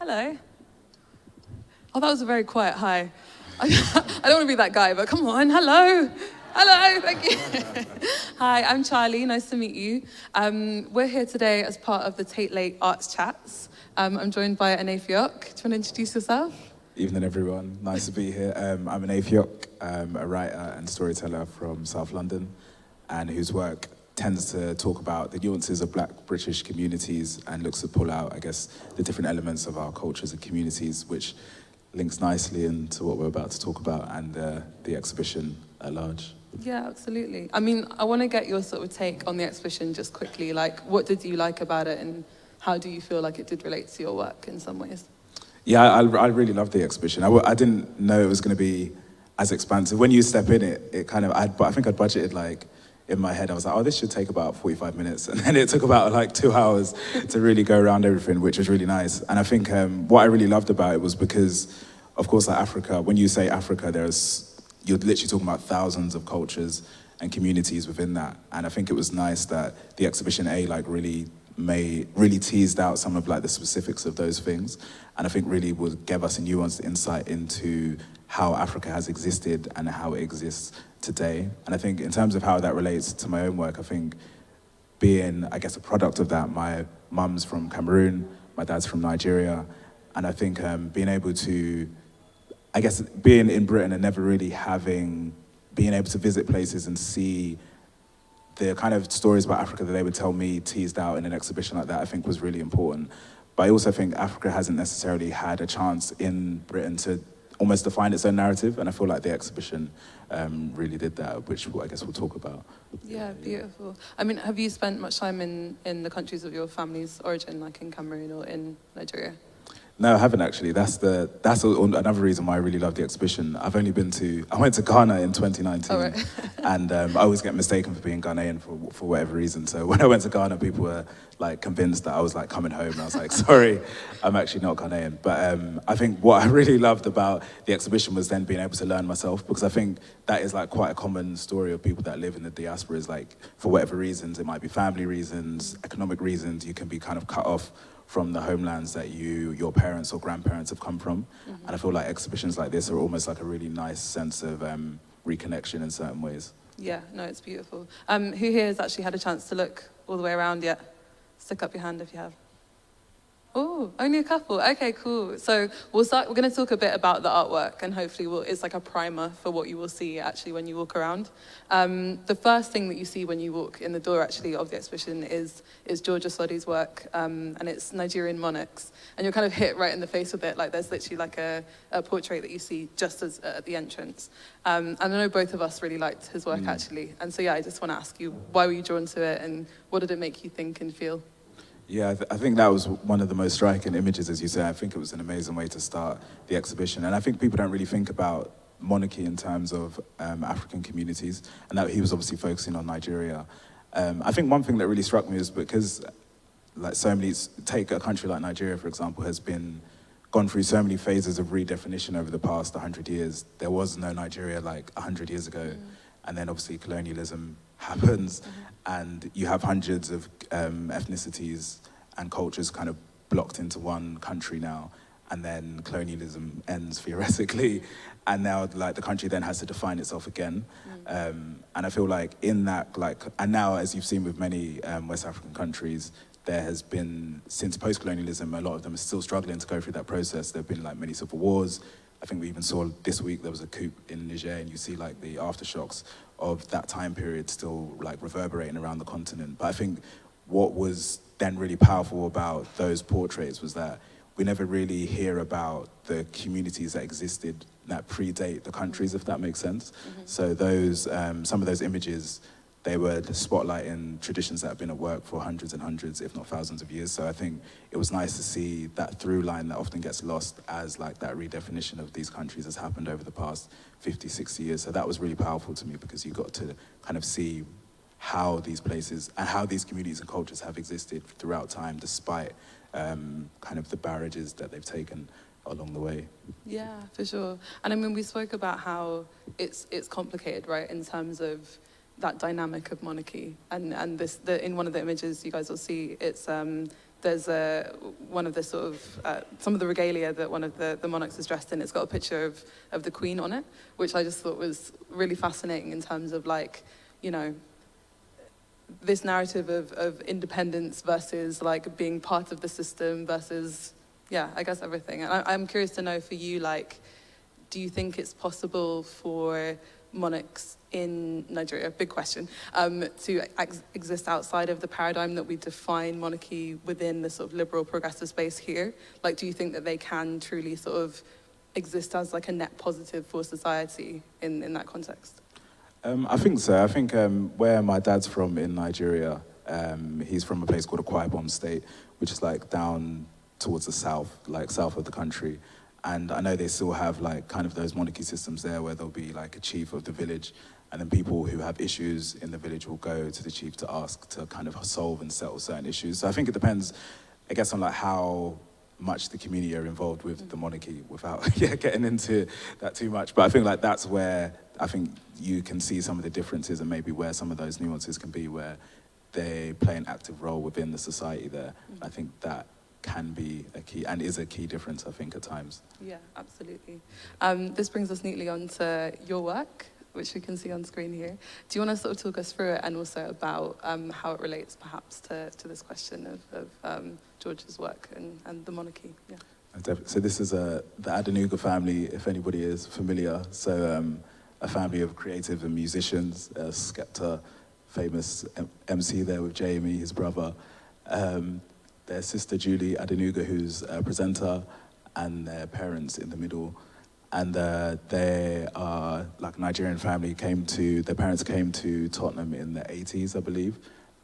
Hello. Oh, that was a very quiet hi. I don't want to be that guy, but come on, hello. Hello, thank you. Hi, I'm Charlie, nice to meet you. We're here today as part of the Tate Late Arts Chats. I'm joined by Aniefiok. Do you want to introduce yourself? Evening, everyone. Nice to be here. I'm Aniefiok, a writer and storyteller from South London, and whose work tends to talk about the nuances of Black British communities and looks to pull out, I guess, the different elements of our cultures and communities, which links nicely into what we're about to talk about and the exhibition at large. Yeah, absolutely. I mean, I want to get your sort of take on the exhibition just quickly. Like, what did you like about it, and how do you feel like it did relate to your work in some ways? Yeah, I really loved the exhibition. I didn't know it was going to be as expansive. When you step in it kind of, I think I'd budgeted like, in my head, I was like, oh, this should take about 45 minutes. And then it took about like 2 hours to really go around everything, which was really nice. And I think what I really loved about it was because, of course, like Africa, when you say Africa, you're literally talking about thousands of cultures and communities within that. And I think it was nice that the exhibition really teased out some of like the specifics of those things. And I think really would give us a nuanced insight into how Africa has existed and how it exists today. And I think in terms of how that relates to my own work, I think being, I guess, a product of that, my mum's from Cameroon, my dad's from Nigeria, and I think being able to, I guess, being in Britain and never really being able to visit places and see the kind of stories about Africa that they would tell me teased out in an exhibition like that, I think was really important. But I also think Africa hasn't necessarily had a chance in Britain to almost define its own narrative, and I feel like the exhibition really did that, which I guess we'll talk about. Yeah, beautiful. I mean, have you spent much time in the countries of your family's origin, like in Cameroon or in Nigeria? No, I haven't actually. That's another reason why I really love the exhibition. I went to Ghana in 2019, oh, right. and I always get mistaken for being Ghanaian for whatever reason. So when I went to Ghana, people were like convinced that I was like coming home, and I was like, sorry, I'm actually not Ghanaian. But I think what I really loved about the exhibition was then being able to learn myself, because I think that is like quite a common story of people that live in the diaspora. Is like, for whatever reasons, it might be family reasons, economic reasons, you can be kind of cut off from the homelands that your parents or grandparents have come from. Mm-hmm. And I feel like exhibitions like this are almost like a really nice sense of reconnection in certain ways. Yeah, no, it's beautiful. Who here has actually had a chance to look all the way around yet? Stick up your hand if you have. Oh, only a couple. Okay, cool. So we're going to talk a bit about the artwork, and hopefully it's like a primer for what you will see actually when you walk around. The first thing that you see when you walk in the door actually of the exhibition is George Osodi's work, and it's Nigerian monarchs. And you're kind of hit right in the face with it. Like there's literally like a portrait that you see just as at the entrance. And I know both of us really liked his work actually. And so yeah, I just want to ask you, why were you drawn to it, and what did it make you think and feel? Yeah, I think that was one of the most striking images, as you say. I think it was an amazing way to start the exhibition. And I think people don't really think about monarchy in terms of African communities, and that he was obviously focusing on Nigeria. I think one thing that really struck me is because like take a country like Nigeria, for example, has gone through so many phases of redefinition over the past 100 years. There was no Nigeria like 100 years ago. And then obviously colonialism happens, and you have hundreds of ethnicities and cultures kind of blocked into one country now, and then colonialism ends theoretically, and now like the country then has to define itself again. And I feel like in that, and now as you've seen with many West African countries, there has been, since post-colonialism, a lot of them are still struggling to go through that process. There have been like many civil wars. I think we even saw this week there was a coup in Niger, and you see like the aftershocks of that time period still like reverberating around the continent. But I think what was then really powerful about those portraits was that we never really hear about the communities that existed that predate the countries, if that makes sense. So those, some of those images, they were spotlighting traditions that have been at work for hundreds and hundreds, if not thousands of years. So I think it was nice to see that through line that often gets lost as like that redefinition of these countries has happened over the past 50, 60 years. So that was really powerful to me, because you got to kind of see how these places and how these communities and cultures have existed throughout time, despite kind of the barrages that they've taken along the way. Yeah, for sure. And I mean, we spoke about how it's complicated, right, in terms of that dynamic of monarchy, and in one of the images you guys will see, it's there's one of the sort of, some of the regalia that one of the monarchs is dressed in, it's got a picture of the Queen on it, which I just thought was really fascinating in terms of like, you know, this narrative of independence versus like being part of the system versus, yeah, I guess everything. And I'm curious to know for you, like, do you think it's possible for monarchs in Nigeria, big question, to exist outside of the paradigm that we define monarchy within the sort of liberal progressive space here? Like, do you think that they can truly sort of exist as like a net positive for society in that context? I think so. I think where my dad's from in Nigeria, he's from a place called Akwa Ibom State, which is like down towards the south, like south of the country. And I know they still have like kind of those monarchy systems there where there'll be like a chief of the village, and then people who have issues in the village will go to the chief to ask to kind of solve and settle certain issues. So I think it depends, I guess, on like how much the community are involved with the monarchy without getting into that too much. But I think like that's where I think you can see some of the differences and maybe where some of those nuances can be, where they play an active role within the society there. I think that can be a key and is a key difference, I think, at times. Yeah, absolutely. This brings us neatly on to your work, which we can see on screen here. Do you want to sort of talk us through it and also about how it relates perhaps to this question of George's work and the monarchy? Yeah. So this is the Adenuga family, if anybody is familiar. So a family of creative and musicians, Skepta, famous MC there with Jamie, his brother. Their sister Julie Adenuga, who's a presenter, and their parents in the middle. And they are like a Nigerian family. Their parents came to Tottenham in the 80s, I believe.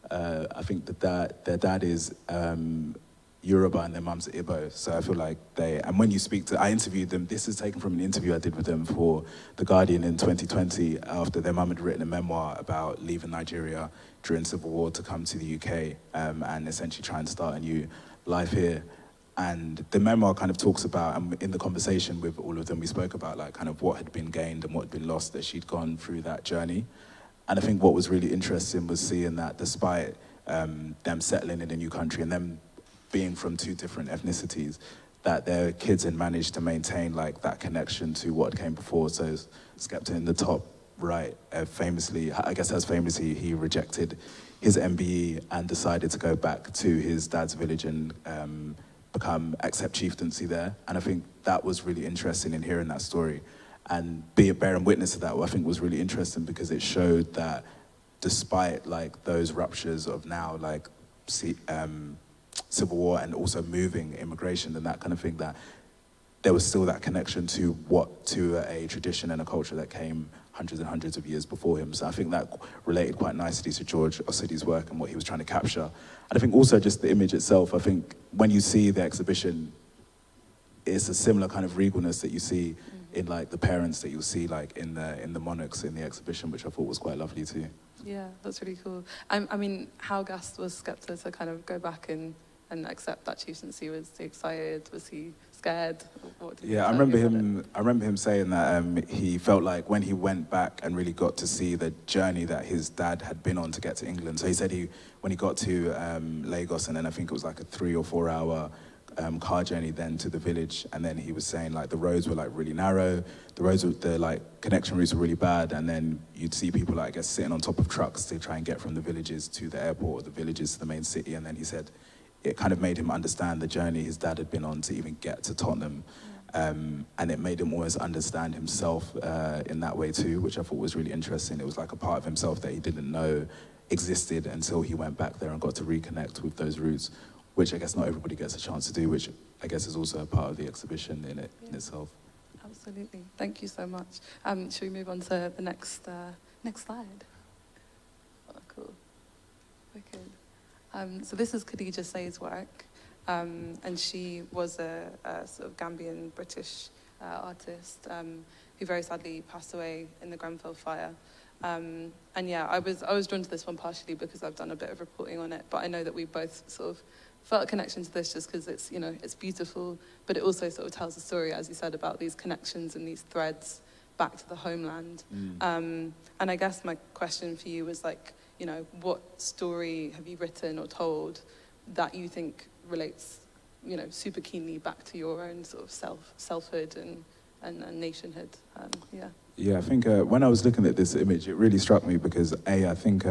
I think that their dad is Yoruba and their mum's Igbo. So I feel like and when you speak I interviewed them, this is taken from an interview I did with them for The Guardian in 2020, after their mum had written a memoir about leaving Nigeria during Civil War to come to the UK and essentially try and start a new life here. And the memoir kind of talks about, and in the conversation with all of them, we spoke about like kind of what had been gained and what had been lost as she'd gone through that journey. And I think what was really interesting was seeing that despite them settling in a new country and them being from two different ethnicities, that their kids had managed to maintain like that connection to what came before. So Skepta in the top right, famously, he rejected his MBE and decided to go back to his dad's village and accept chieftaincy there. And I think that was really interesting in hearing that story. And bearing witness to that, I think was really interesting because it showed that despite like those ruptures of now like civil war and also moving immigration and that kind of thing, that there was still that connection to a tradition and a culture that came hundreds and hundreds of years before him. So I think that related quite nicely to George Osidi's work and what he was trying to capture. And I think also just the image itself, I think when you see the exhibition, it's a similar kind of regalness that you see in like the parents that you'll see like in the monarchs in the exhibition, which I thought was quite lovely too. Yeah, that's really cool. I mean, how gassed was Skepta to kind of go back and accept that chieftaincy? Was he excited? Was he scared? I remember him saying that he felt like when he went back and really got to see the journey that his dad had been on to get to England. So he said when he got to Lagos, and then I think it was like a 3 or 4 hour car journey then to the village, and then he was saying like the roads were like really narrow, the like connection routes were really bad, and then you'd see people like I guess sitting on top of trucks to try and get from the villages to the airport or the villages to the main city. And then he said it kind of made him understand the journey his dad had been on to even get to Tottenham. And it made him always understand himself in that way too, which I thought was really interesting. It was like a part of himself that he didn't know existed until he went back there and got to reconnect with those roots, which I guess not everybody gets a chance to do, which I guess is also a part of the exhibition in itself. Absolutely. Thank you so much. Should we move on to the next slide? Oh, cool. Wicked. So this is Khadija Sayed's work, and she was a sort of Gambian British artist who very sadly passed away in the Grenfell fire. And yeah, I was drawn to this one partially because I've done a bit of reporting on it, but I know that we both sort of felt a connection to this just because it's, you know, it's beautiful, but it also sort of tells a story, as you said, about these connections and these threads back to the homeland. And I guess my question for you was like, you know, what story have you written or told that you think relates, super keenly back to your own sort of selfhood and nationhood. Yeah. Yeah, I think when I was looking at this image, it really struck me because I think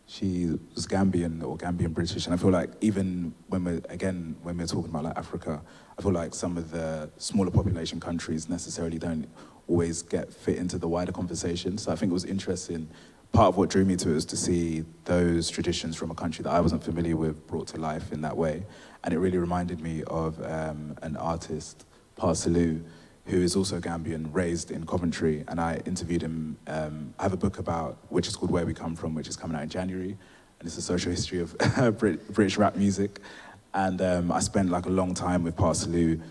she was Gambian or Gambian British, and I feel like even when we're talking about like Africa, I feel like some of the smaller population countries necessarily don't always get fit into the wider conversation. So I think it was interesting. Part of what drew me to it was to see those traditions from a country that I wasn't familiar with brought to life in that way. And it really reminded me of an artist, Parsalu, who is also Gambian, raised in Coventry, and I interviewed him. I have a book which is called Where We Come From, which is coming out in January, and it's a social history of British rap music. And I spent like a long time with Parsalu,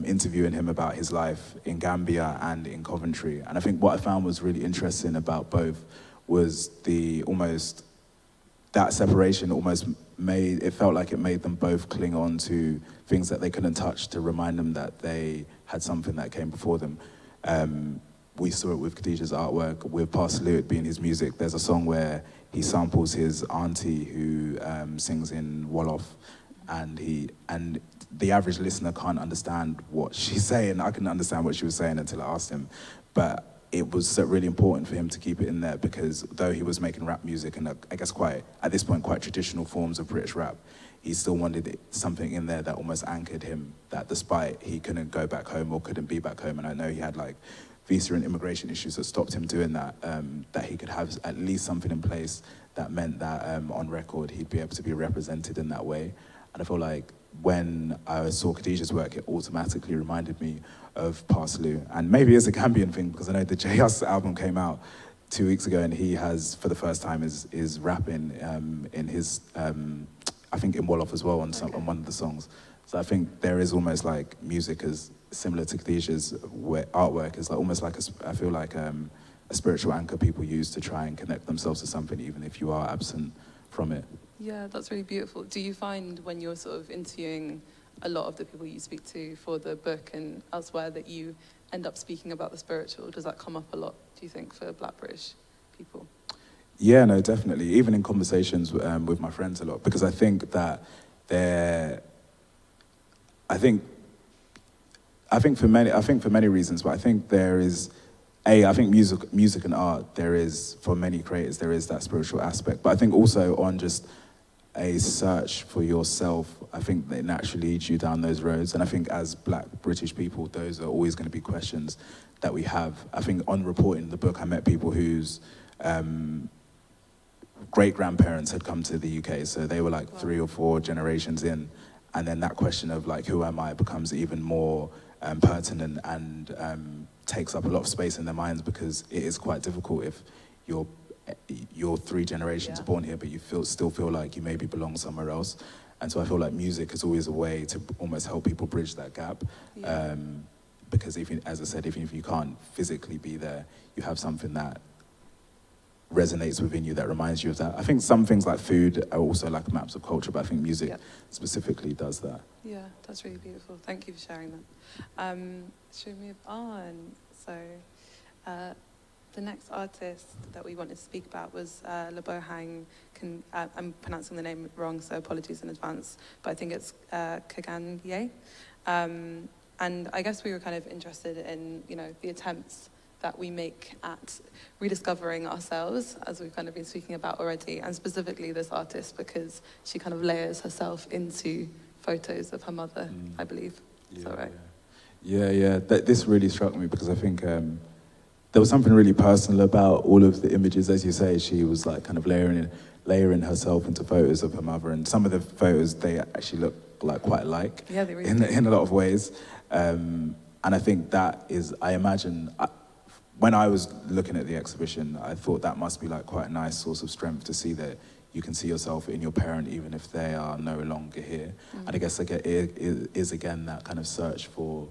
interviewing him about his life in Gambia and in Coventry. And I think what I found was really interesting about both was that separation almost felt like it made them both cling on to things that they couldn't touch to remind them that they had something that came before them. We saw it with Khadijah's artwork, with Parsalu it being his music. There's a song where he samples his auntie who sings in Wolof, and the average listener can't understand what she's saying. I couldn't understand what she was saying until I asked him. But it was really important for him to keep it in there because though he was making rap music and I guess at this point quite traditional forms of British rap, he still wanted something in there that almost anchored him, that despite he couldn't go back home or couldn't be back home, and I know he had like visa and immigration issues that stopped him doing that, that he could have at least something in place that meant that on record he'd be able to be represented in that way. And I feel like when I saw Khadijah's work, it automatically reminded me of Parsalu. And maybe it's a Gambian thing, because I know the J.Us album came out 2 weeks ago, and he has, for the first time, is rapping in his, I think in Wolof as well, on one of the songs. So I think there is almost like music as similar to Khadijah's artwork, is like almost like, I feel like a spiritual anchor people use to try and connect themselves to something, even if you are absent from it. Yeah, that's really beautiful. Do you find when you're sort of interviewing a lot of the people you speak to for the book and elsewhere that you end up speaking about the spiritual? Does that come up a lot, do you think, for Black British people? Yeah, no, definitely. Even in conversations with my friends a lot, because I think that I think for many reasons, but I think there is, I think music and art, there is, for many creators, there is that spiritual aspect. But I think also on just a search for yourself, I think that naturally leads you down those roads. And I think as Black British people, those are always going to be questions that we have. I think on reporting the book, I met people whose great-grandparents had come to the UK, so they were like 3 or 4 generations in. And then that question of like, who am I, becomes even more pertinent and takes up a lot of space in their minds, because it is quite difficult if you're 3 generations born here, but you still feel like you maybe belong somewhere else. And so I feel like music is always a way to almost help people bridge that gap. Yeah. Because as I said, even if you can't physically be there, you have something that resonates within you that reminds you of that. I think some things like food are also like maps of culture, but I think music specifically does that. Yeah, that's really beautiful. Thank you for sharing that. Should we move on? So, the next artist that we wanted to speak about was LABRUM. I'm pronouncing the name wrong, so apologies in advance, but I think it's Kaganye. And I guess we were kind of interested in, the attempts that we make at rediscovering ourselves, as we've kind of been speaking about already, and specifically this artist, because she kind of layers herself into photos of her mother, I believe. Is that right? Yeah. This really struck me, because I think there was something really personal about all of the images. As you say, she was like kind of layering herself into photos of her mother, and some of the photos, they actually look like quite alike. Yeah, they really in a lot of ways. And I think that is, I imagine, when I was looking at the exhibition, I thought that must be like quite a nice source of strength to see that you can see yourself in your parent even if they are no longer here. And I guess it is again that kind of search for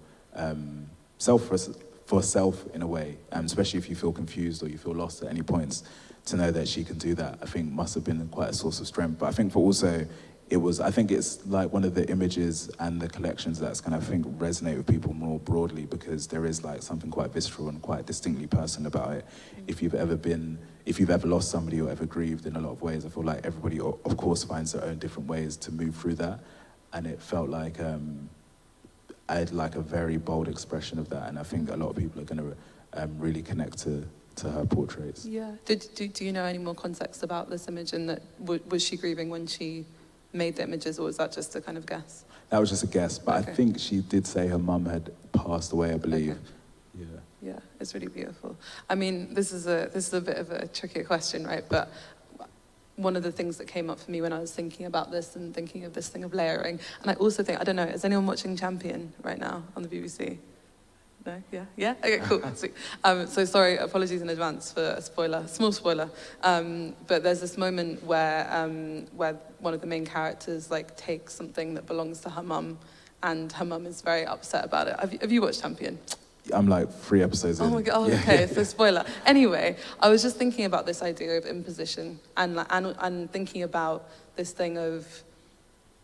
self in a way, especially if you feel confused or you feel lost at any points. To know that she can do that, I think must have been quite a source of strength. But I think I think it's like one of the images and the collections that's kind of, I think, resonate with people more broadly, because there is like something quite visceral and quite distinctly personal about it. If you've ever lost somebody or ever grieved in a lot of ways, I feel like everybody, of course, finds their own different ways to move through that. and it felt like I had like a very bold expression of that, and I think a lot of people are going to really connect to her portraits. Yeah. Do you know any more context about this image, and that was she grieving when she made the images, or was that just a kind of guess? That was just a guess, but okay. I think she did say her mum had passed away, I believe. Okay. Yeah, it's really beautiful. I mean, this is a bit of a trickier question, right? But one of the things that came up for me when I was thinking about this and thinking of this thing of layering, and I also think, I don't know, is anyone watching Champion right now on the BBC? No? Yeah? Yeah? Okay, cool. Sweet. So sorry, apologies in advance for a spoiler, small spoiler. But there's this moment where one of the main characters like takes something that belongs to her mum, and her mum is very upset about it. Have you watched Champion? I'm like 3 episodes in. Oh my God, okay, so spoiler. Anyway, I was just thinking about this idea of imposition and thinking about this thing of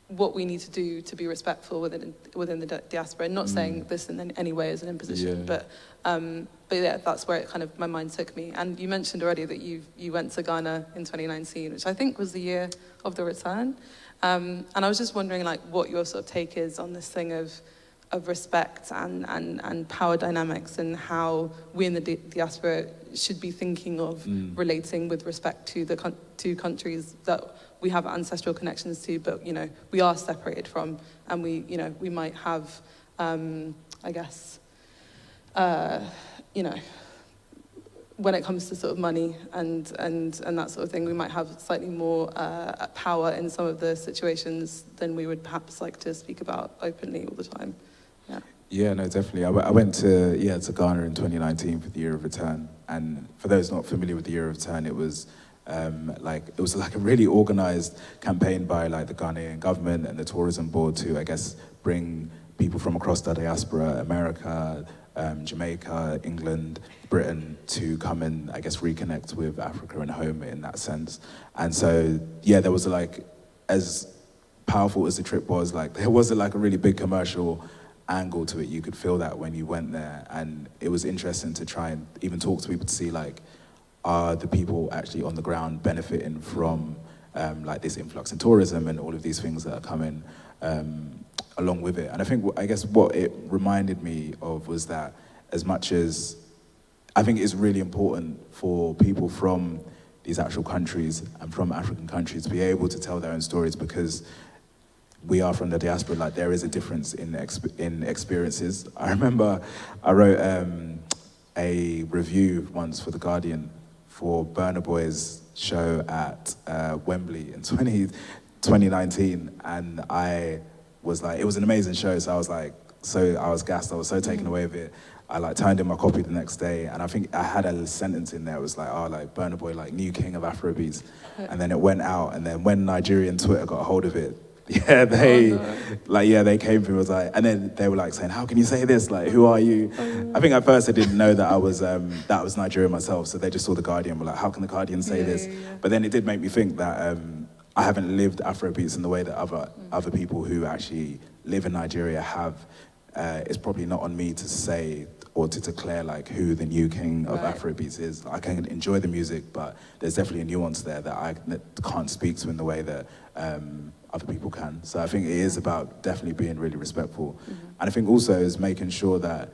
what we need to do to be respectful within the diaspora. Not saying this in any way is an imposition, but yeah, that's where it kind of, my mind took me. And you mentioned already that you went to Ghana in 2019, which I think was the year of the return. And I was just wondering like what your sort of take is on this thing of respect and power dynamics, and how we in the diaspora should be thinking of relating with respect to the two countries that we have ancestral connections to, but you know we are separated from, and we might have, I guess, when it comes to sort of money and that sort of thing, we might have slightly more power in some of the situations than we would perhaps like to speak about openly all the time. Yeah, no, definitely. I went to Ghana in 2019 for the Year of Return, and for those not familiar with the Year of Return, it was like a really organized campaign by like the Ghanaian government and the tourism board to, I guess, bring people from across the diaspora, America, Jamaica, England, Britain, to come and, I guess, reconnect with Africa and home in that sense. And so, yeah, there was like, as powerful as the trip was, like there was like a really big commercial angle to it. You could feel that when you went there, and it was interesting to try and even talk to people to see like, are the people actually on the ground benefiting from like this influx in tourism and all of these things that are coming along with it. And I guess what it reminded me of was that, as much as I think it's really important for people from these actual countries and from African countries to be able to tell their own stories, because we are from the diaspora, like there is a difference in experiences. I remember I wrote a review once for The Guardian for Burna Boy's show at Wembley in 2019, and I was like, it was an amazing show, so I was gassed, I was so taken away with it. I like turned in my copy the next day, and I think I had a sentence in there. It was like, like Burna Boy, like new king of Afrobeats, and then it went out, and then when Nigerian Twitter got a hold of it, they came through. Was like, and then they were like saying, "How can you say this? Like, who are you?" I think at first I didn't know that I was Nigerian myself, so they just saw The Guardian. Were like, "How can The Guardian say this?" Yeah. But then it did make me think that I haven't lived Afrobeats in the way that other people who actually live in Nigeria have. It's probably not on me to say or to declare like who the new king of Afrobeats is. I can enjoy the music, but there's definitely a nuance there that I can't speak to in the way that other people can. So I think it is about definitely being really respectful. And I think also is making sure that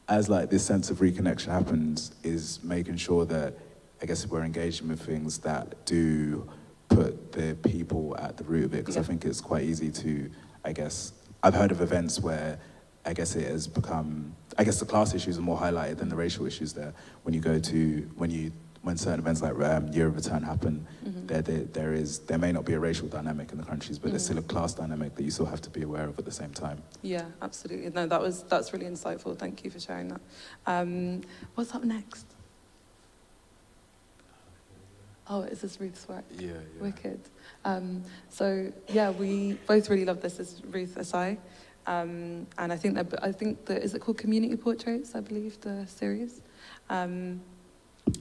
as like this sense of reconnection happens, is making sure that, I guess, we're engaging with things that do put the people at the root of it, because I think it's quite easy to, I guess, I've heard of events where I guess it has become, I guess the class issues are more highlighted than the racial issues there. When you go to, when certain events like Year of Return happen, there may not be a racial dynamic in the countries, but there's still a class dynamic that you still have to be aware of at the same time. Yeah, absolutely. No, that's really insightful. Thank you for sharing that. What's up next? Oh, is this Ruth's work? Yeah. Wicked. So yeah, we both really love this. This is Ruth Asai. And I think that is it called Community Portraits, I believe, the series.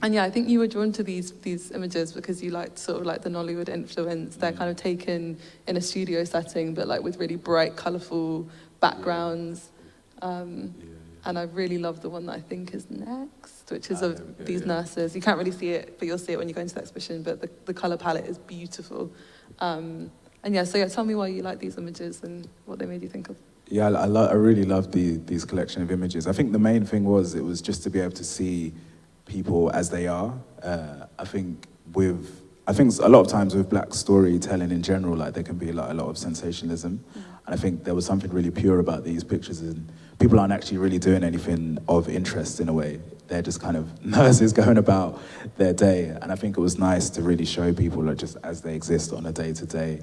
And yeah, I think you were drawn to these images because you liked sort of like the Nollywood influence. They're kind of taken in a studio setting, but like with really bright, colourful backgrounds. And I really love the one that I think is next, which is of these nurses. You can't really see it, but you'll see it when you go into the exhibition. But the colour palette is beautiful. And yeah, so yeah, tell me why you like these images and what they made you think of. Yeah, I really love these collection of images. I think the main thing was, it was just to be able to see people as they are. I think a lot of times with black storytelling in general, like there can be like a lot of sensationalism. And I think there was something really pure about these pictures, and people aren't actually really doing anything of interest in a way. They're just kind of nurses going about their day. And I think it was nice to really show people like just as they exist on a day-to-day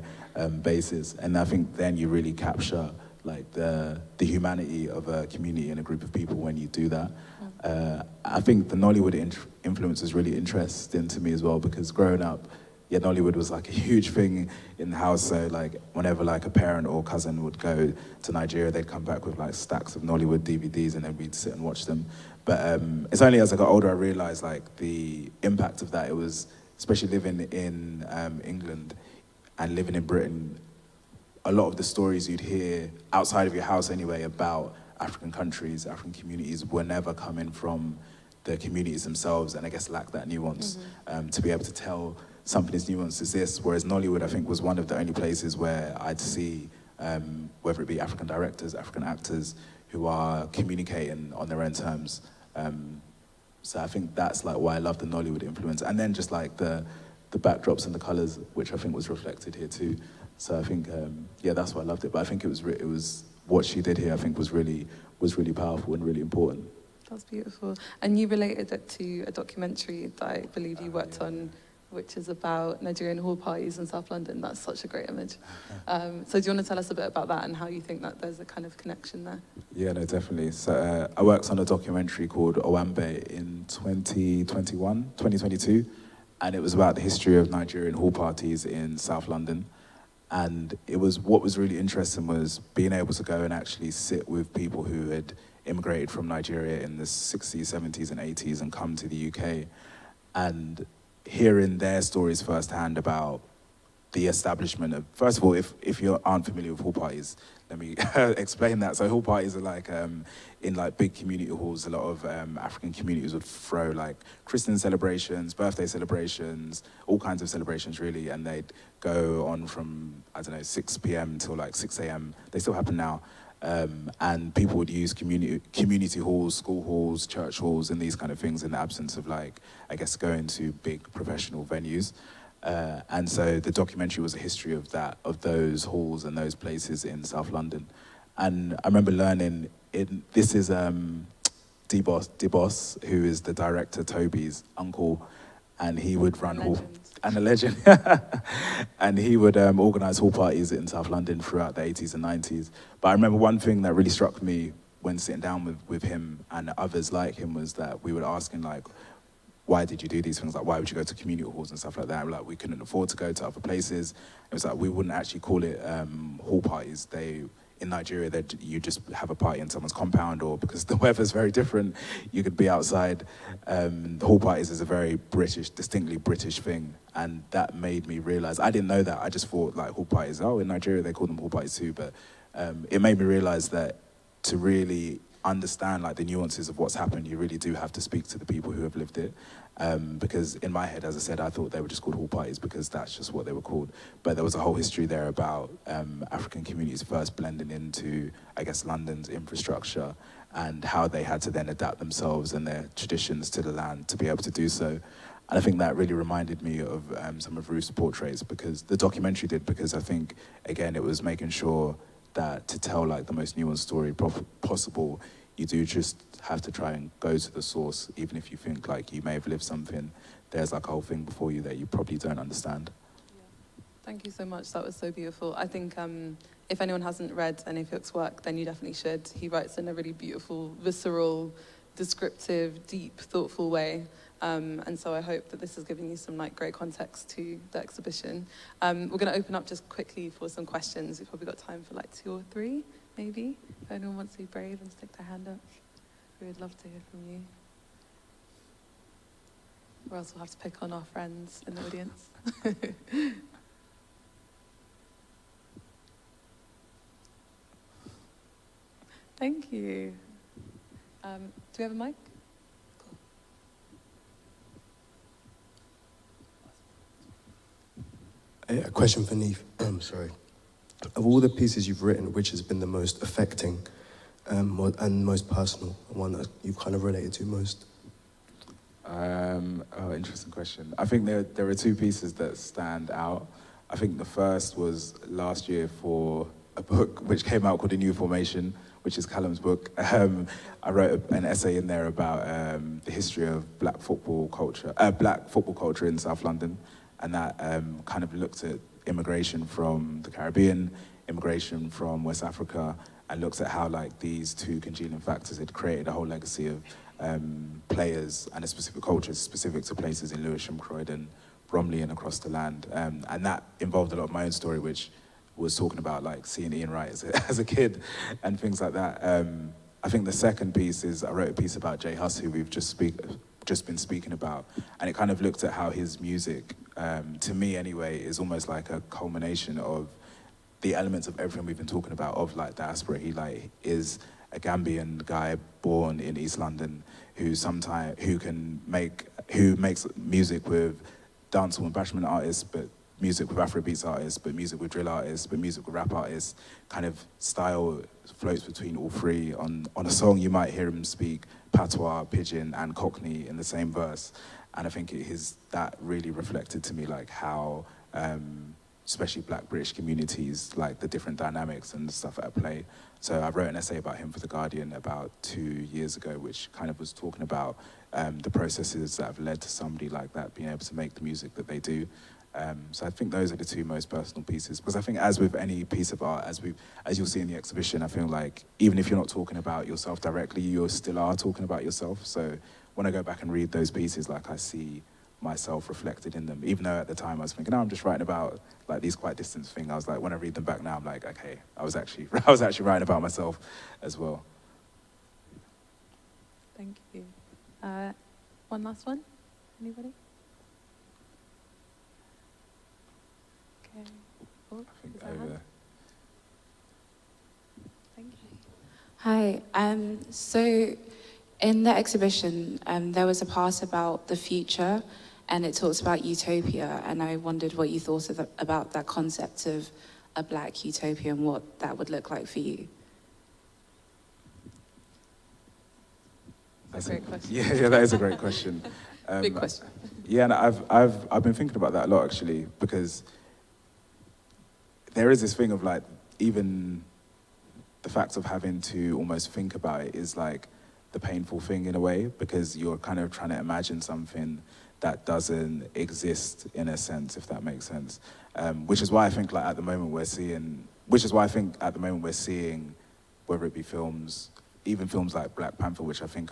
basis. And I think then you really capture like the humanity of a community and a group of people when you do that. I think the Nollywood influence is really interesting to me as well, because growing up, yeah, Nollywood was like a huge thing in the house. So like whenever like a parent or cousin would go to Nigeria, they'd come back with like stacks of Nollywood DVDs, and then we'd sit and watch them. But it's only as I got older I realized like the impact of that. It was, especially living in England and living in Britain, a lot of the stories you'd hear outside of your house anyway about African countries, African communities, were never coming from the communities themselves, and I guess lack that nuance to be able to tell something as nuanced as this. Whereas Nollywood, I think, was one of the only places where I'd see, whether it be African directors, African actors, who are communicating on their own terms. So I think that's like why I love the Nollywood influence, and then just like the backdrops and the colours, which I think was reflected here too. So I think, yeah, that's why I loved it. But I think it was what she did here, I think, was really powerful and really important. That's beautiful. And you related it to a documentary that I believe you worked on, which is about Nigerian hall parties in South London. That's such a great image. So do you want to tell us a bit about that and how you think that there's a kind of connection there? Yeah, no, definitely. So I worked on a documentary called Owambe in 2022, and it was about the history of Nigerian hall parties in South London. And what was really interesting was being able to go and actually sit with people who had immigrated from Nigeria in the 60s, 70s, and 80s and come to the UK, and hearing their stories firsthand about the establishment of, first of all, if you aren't familiar with hall parties, let me explain that. So hall parties are like, in like big community halls, a lot of African communities would throw like Christian celebrations, birthday celebrations, all kinds of celebrations really, and they'd go on from, I don't know, 6 p.m. till like 6 a.m. They still happen now. And people would use community halls, school halls, church halls, and these kind of things in the absence of like, I guess, going to big professional venues. And so the documentary was a history of that, of those halls and those places in South London. And I remember learning, this is Dibos, who is the director, Toby's uncle, and he would run hall, and a legend, and he would organise hall parties in South London throughout the 80s and 90s. But I remember one thing that really struck me when sitting down with him and others like him was that we would ask him like, why did you do these things? Like, why would you go to community halls and stuff like that? Like, we couldn't afford to go to other places. It was like, we wouldn't actually call it hall parties. In Nigeria, you just have a party in someone's compound, or because the weather's very different, you could be outside. Hall parties is a very British, distinctly British thing. And that made me realize, I didn't know that. I just thought like hall parties, in Nigeria, they call them hall parties too. But it made me realize that to really understand like the nuances of what's happened, you really do have to speak to the people who have lived it. Because in my head, as I said, I thought they were just called hall parties because that's just what they were called. But there was a whole history there about African communities first blending into, I guess, London's infrastructure and how they had to then adapt themselves and their traditions to the land to be able to do so. And I think that really reminded me of some of Ruth's portraits, because the documentary did, because I think, again, it was making sure that to tell like the most nuanced story possible, you do just have to try and go to the source, even if you think like you may have lived something, there's like a whole thing before you that you probably don't understand. Yeah. Thank you so much, that was so beautiful. I think if anyone hasn't read Aniefiok's work, then you definitely should. He writes in a really beautiful, visceral, descriptive, deep, thoughtful way. And so I hope that this has given you some like great context to the exhibition. We're going to open up just quickly for some questions. We've probably got time for like 2 or 3, maybe. If anyone wants to be brave and stick their hand up, we would love to hear from you. Or else we'll have to pick on our friends in the audience. Thank you. Do we have a mic? A question for Neef. Sorry. Of all the pieces you've written, which has been the most affecting and most personal, one that you've kind of related to most? Interesting question. I think there are two pieces that stand out. I think the first was last year for a book which came out called A New Formation, which is Callum's book. I wrote an essay in there about the history of black football culture in South London, and that kind of looked at immigration from the Caribbean, immigration from West Africa, and looked at how like these two congealing factors had created a whole legacy of players and a specific culture specific to places in Lewisham, Croydon, Bromley, and across the land. And that involved a lot of my own story, which was talking about like seeing Ian Wright as a kid and things like that. I think the second piece is I wrote a piece about J Hus, who we've just been speaking about, and it kind of looked at how his music, to me anyway, is almost like a culmination of the elements of everything we've been talking about of like diaspora. He like is a Gambian guy born in East London who makes music with dancehall and bashment artists, but music with Afrobeats artists, but music with drill artists, but music with rap artists. Kind of style floats between all three. On a song, you might hear him speak patois, pidgin, and Cockney in the same verse. And I think that really reflected to me like how, especially Black British communities, like the different dynamics and the stuff at play. So I wrote an essay about him for The Guardian about 2 years ago, which kind of was talking about the processes that have led to somebody like that being able to make the music that they do. So I think those are the two most personal pieces, because I think as with any piece of art, as you'll see in the exhibition, I feel like even if you're not talking about yourself directly, you still are talking about yourself. So when I go back and read those pieces, like I see myself reflected in them, even though at the time I was thinking, I'm just writing about like these quite distant things. I was like, when I read them back now, I'm like, okay, I was actually writing about myself as well. Thank you. One last one, anybody? Okay. Oh, is that hand? Thank you. Hi. So in the exhibition, there was a part about the future, and it talks about utopia, and I wondered what you thought about that concept of a black utopia and what that would look like for you. That's a great question. Yeah, that is a great question. Big question. Yeah, and I've been thinking about that a lot actually, because there is this thing of like, even the fact of having to almost think about it is like the painful thing in a way, because you're kind of trying to imagine something that doesn't exist in a sense, if that makes sense. Which is why I think like at the moment we're seeing, whether it be films, even films like Black Panther, which I think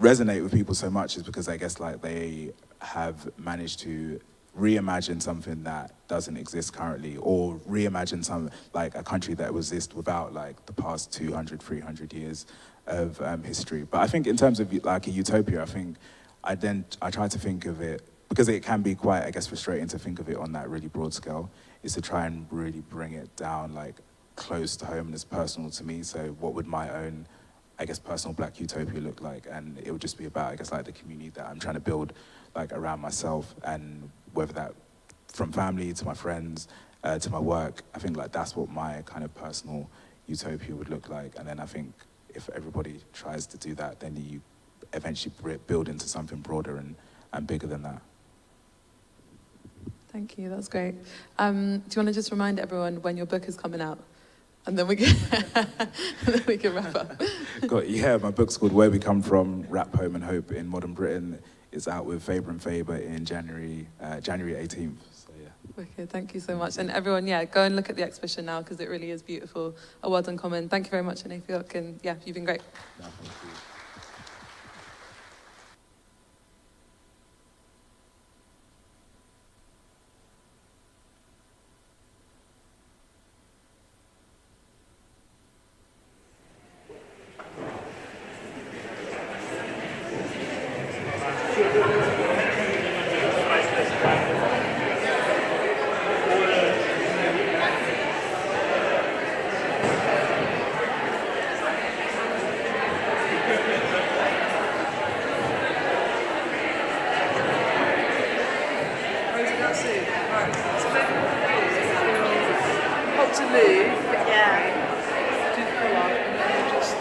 resonate with people so much, is because I guess like they have managed to reimagine something that doesn't exist currently, or reimagine some like a country that exists without like the past 200, 300 years of history. But I think in terms of like a utopia, I think I try to think of it, because it can be quite, I guess, frustrating to think of it on that really broad scale, is to try and really bring it down like close to home and as personal to me. So what would my own, I guess, personal black utopia look like? And it would just be about, I guess, like the community that I'm trying to build like around myself, and whether that from family to my friends to my work, I think like that's what my kind of personal utopia would look like. And then I think if everybody tries to do that, then you eventually build into something broader and bigger than that. Thank you, that's great. Do you want to just remind everyone when your book is coming out? And then we can, wrap up. Yeah, my book's called Where We Come From, Rap, Home and Hope in Modern Britain. It's out with Faber and Faber in January 18th. So yeah. Wicked, thank you so much. And everyone, yeah, go and look at the exhibition now, because it really is beautiful. A word uncommon. Thank you very much, Aniefiok, and yeah, you've been great. No, thank you. Right, so move. Yeah. Do the pull-up and then you just...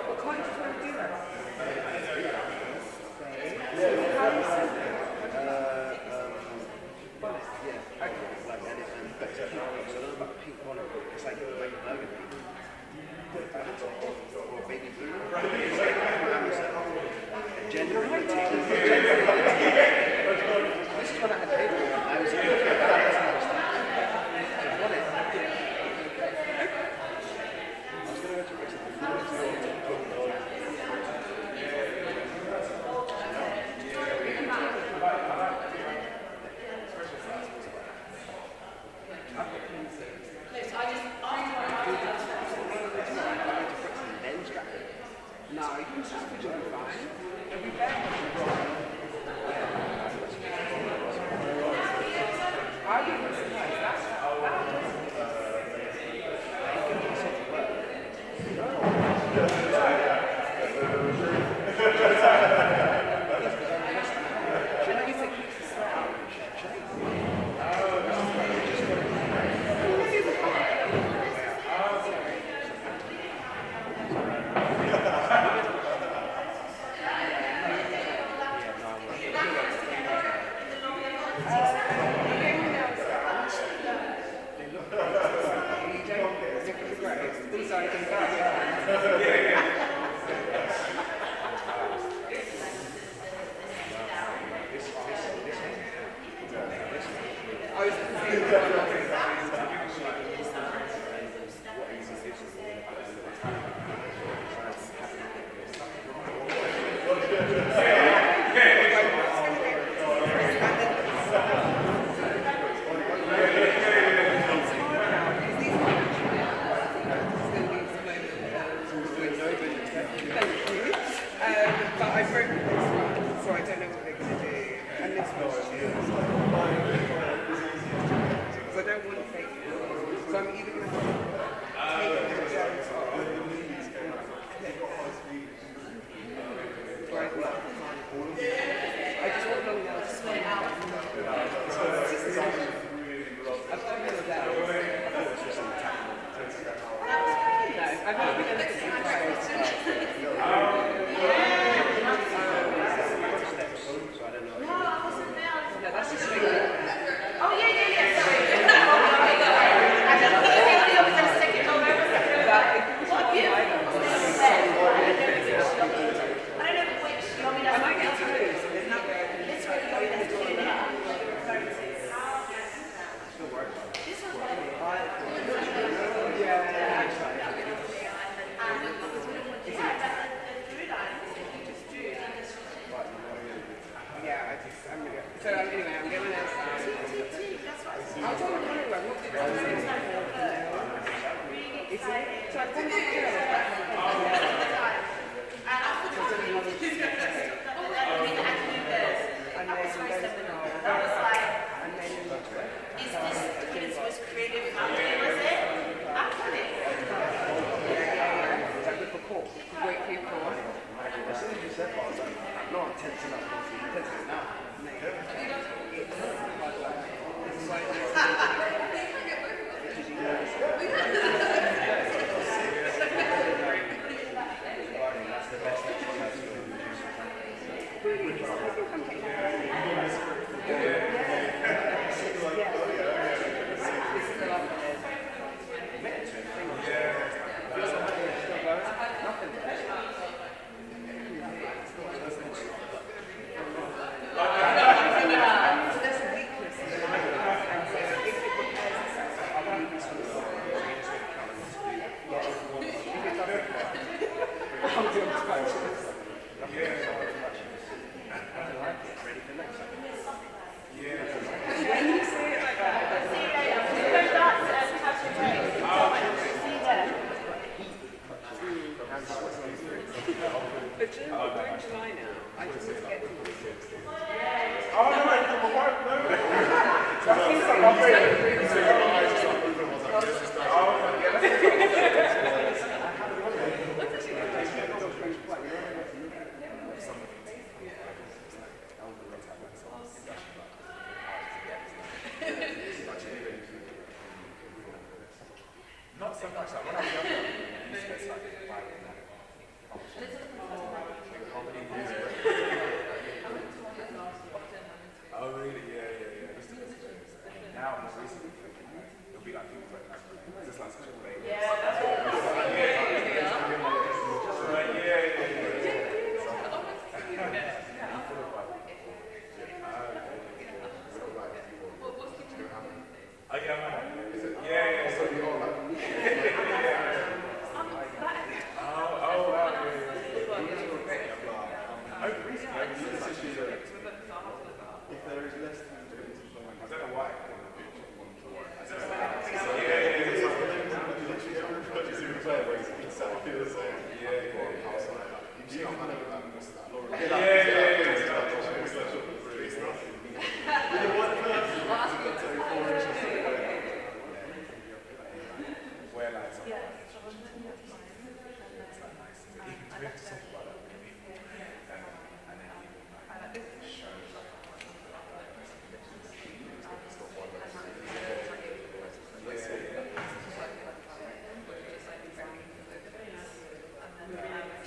What kind of trying to do that?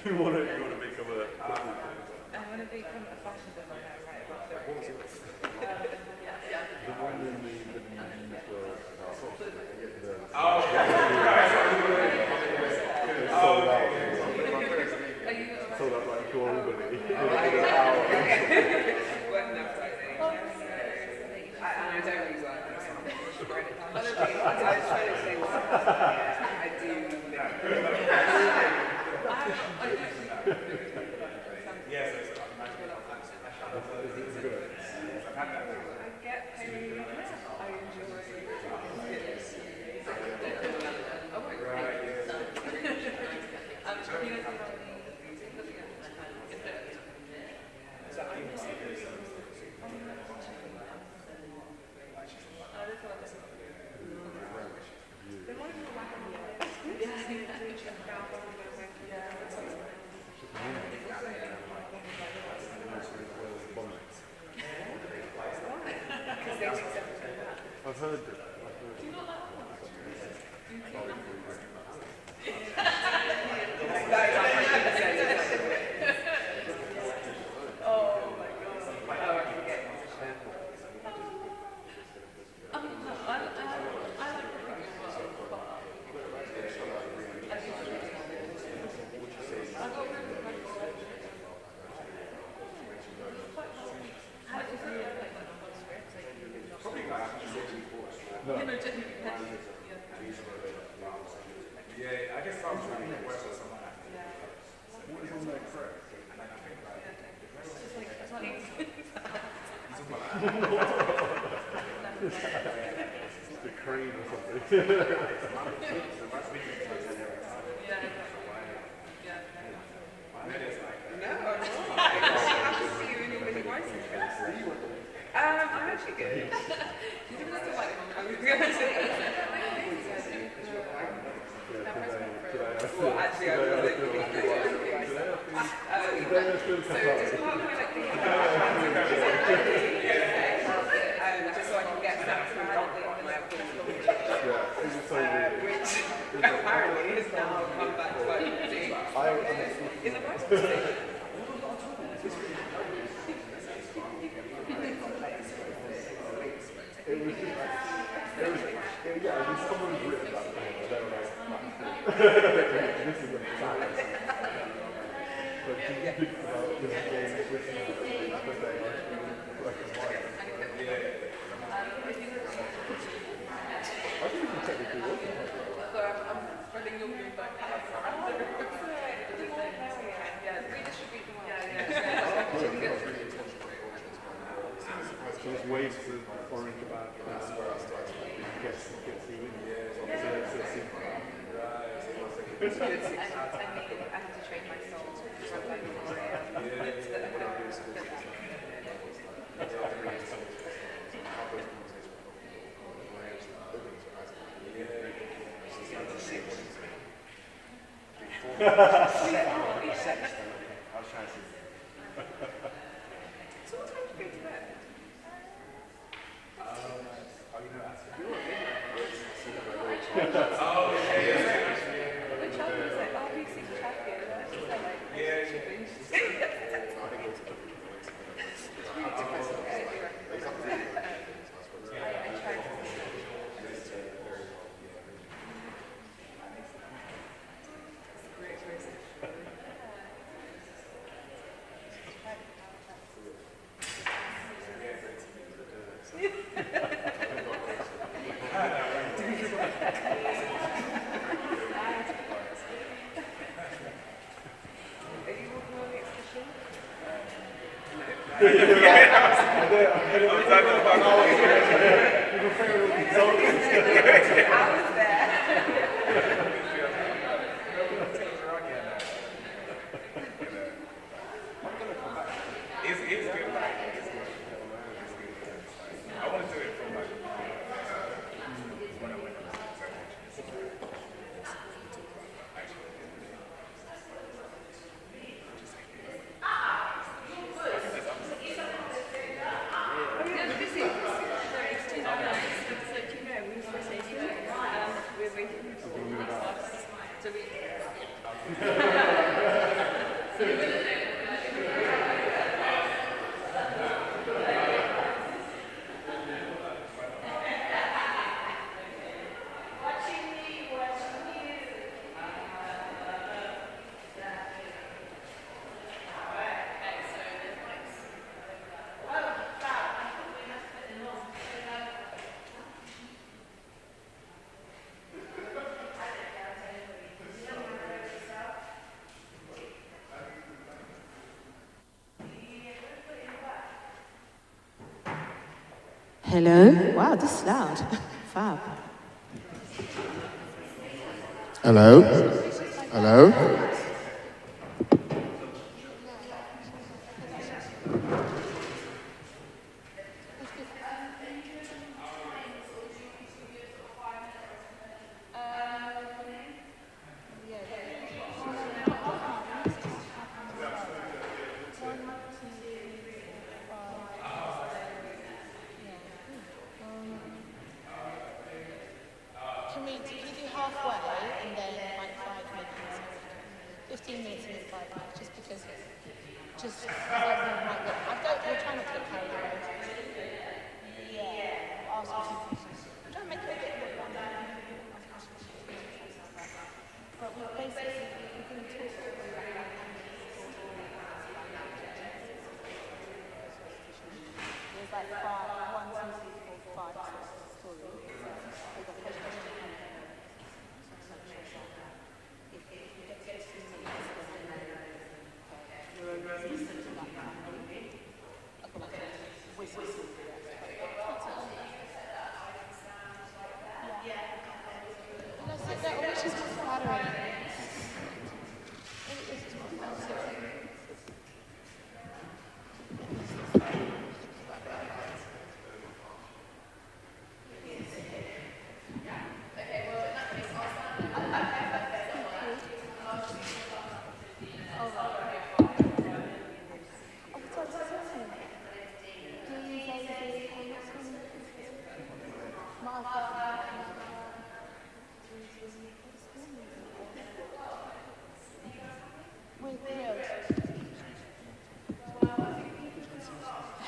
You want to become a... I want to become a fashion designer, right? The one in the sold out like globally. I don't really work. I was trying to say I do. I get paid. I enjoy. I've heard it. The cream or something. I'm actually good. Well, actually, I was like, just so I can get that from my which apparently has now come back to work. Is it nice? Someone's written about it. They were like, this is a fact. But you think about this game switching because they are black and white. I think you can technically work on it. So I'm spreading your mood back. So there's waves of orange about gets you in. I have to train my soul to run like Hello? Wow, this is loud. Fab. Hello? Hello? Can we do halfway and then like 5 minutes? 15 minutes and 5 minutes, just because we'll try not to get carried away. Yeah. Ask for some questions. I'm trying to make it a bit more fun. But we basically, we're going to talk about there's like 1, 2, 3, 4, 5 stories.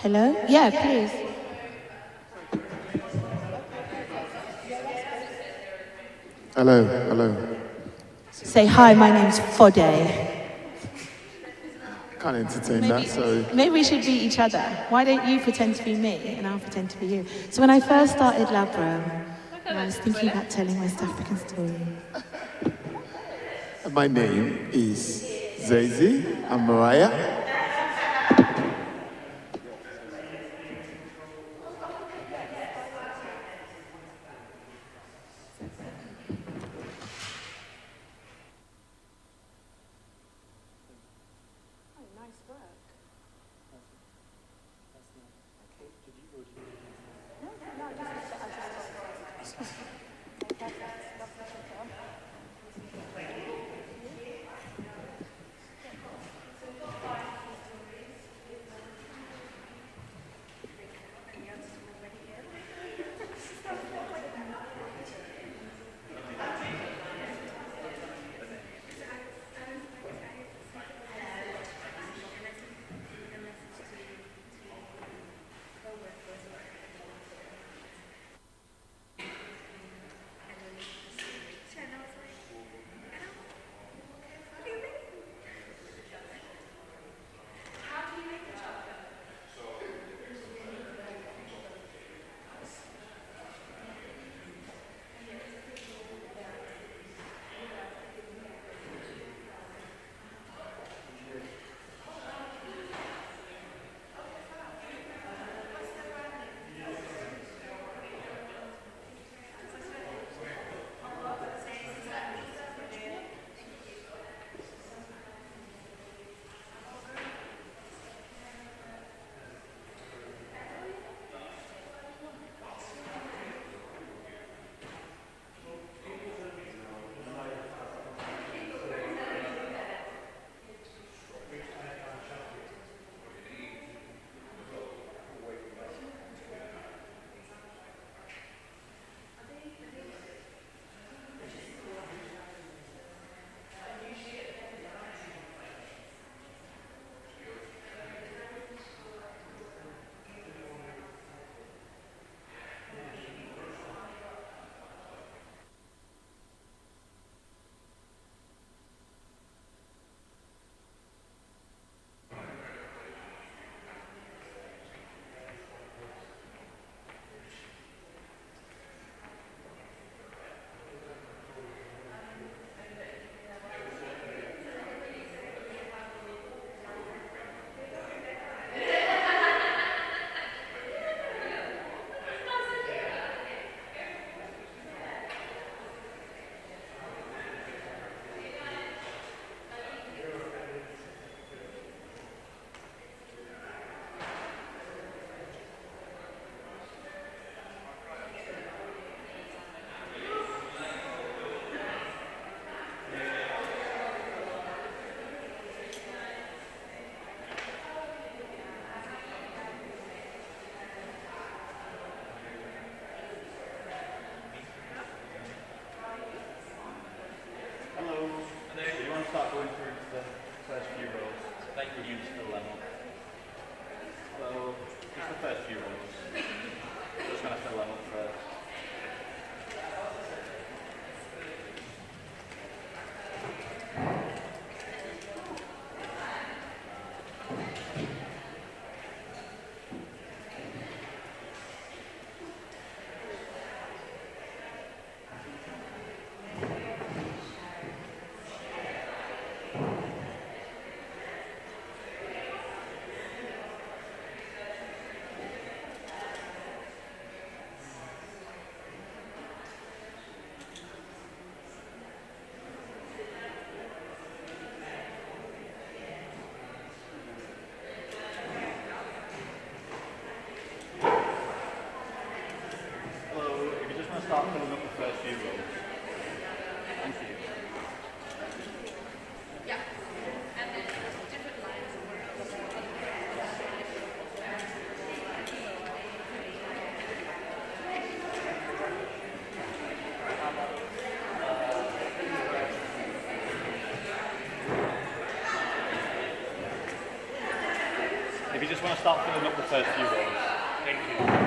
Hello? Yeah, please. Hello, hello. Say hi, my name's Foday. Can't entertain that, so... Maybe we should be each other. Why don't you pretend to be me and I'll pretend to be you? So when I first started LABRUM, I was thinking about telling West African stories. My name is Zezi. I'm Mariah. first few rows. Like reduce the level. So, just the first few rows. Just going to fill them up first. Start filling up the first few rows. Thank you. Yeah. And then different lines of work. If you just want to start filling up the first few rows. Thank you.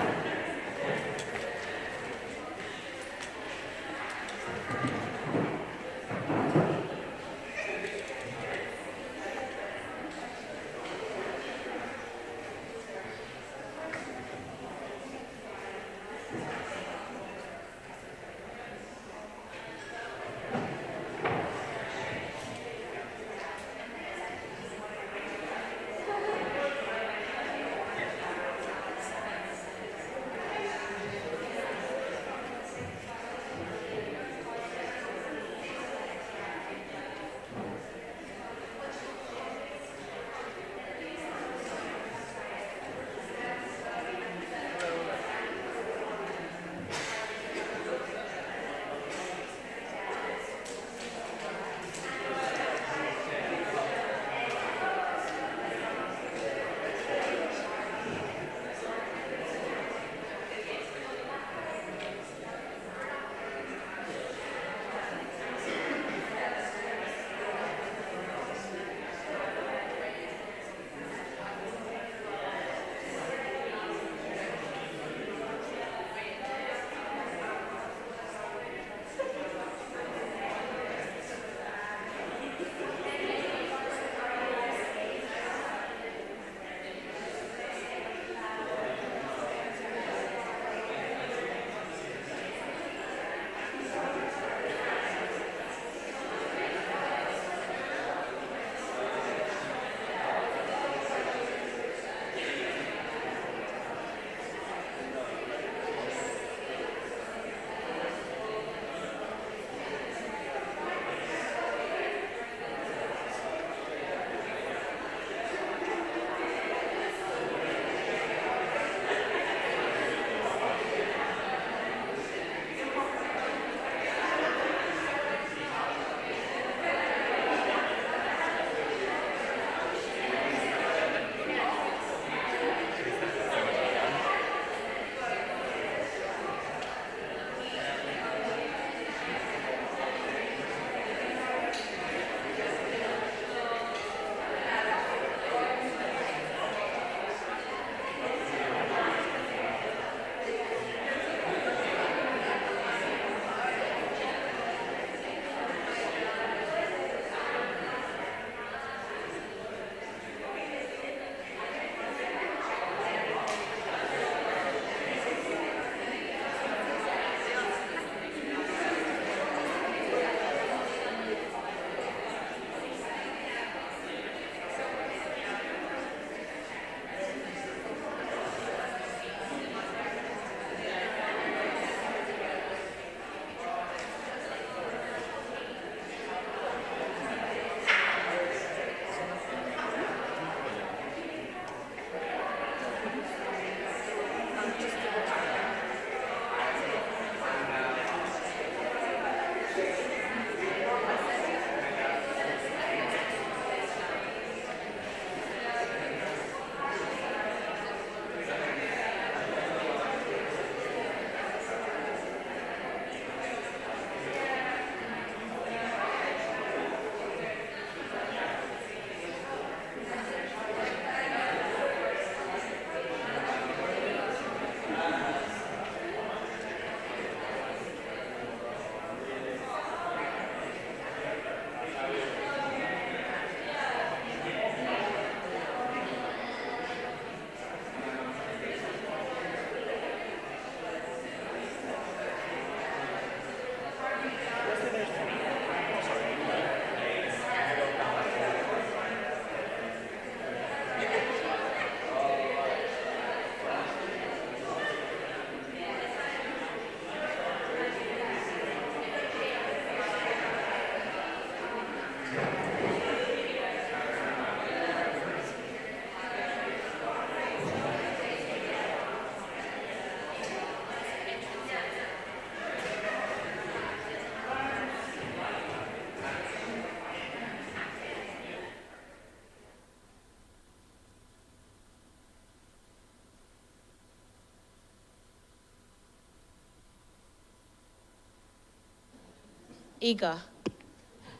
Eager.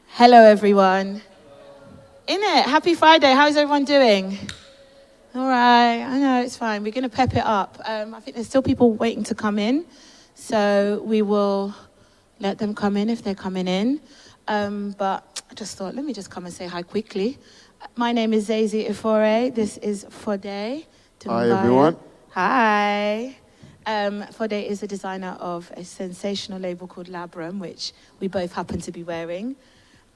Hello, everyone. Innit? Happy Friday. How's everyone doing? All right. I know, it's fine. We're going to pep it up. I think there's still people waiting to come in, so we will let them come in if they're coming in. But I just thought, let me just come and say hi quickly. My name is Zezi Ifore. This is Foday Dumbuya. Hi, everyone. Hi. Foday is the designer of a sensational label called LABRUM, which we both happen to be wearing.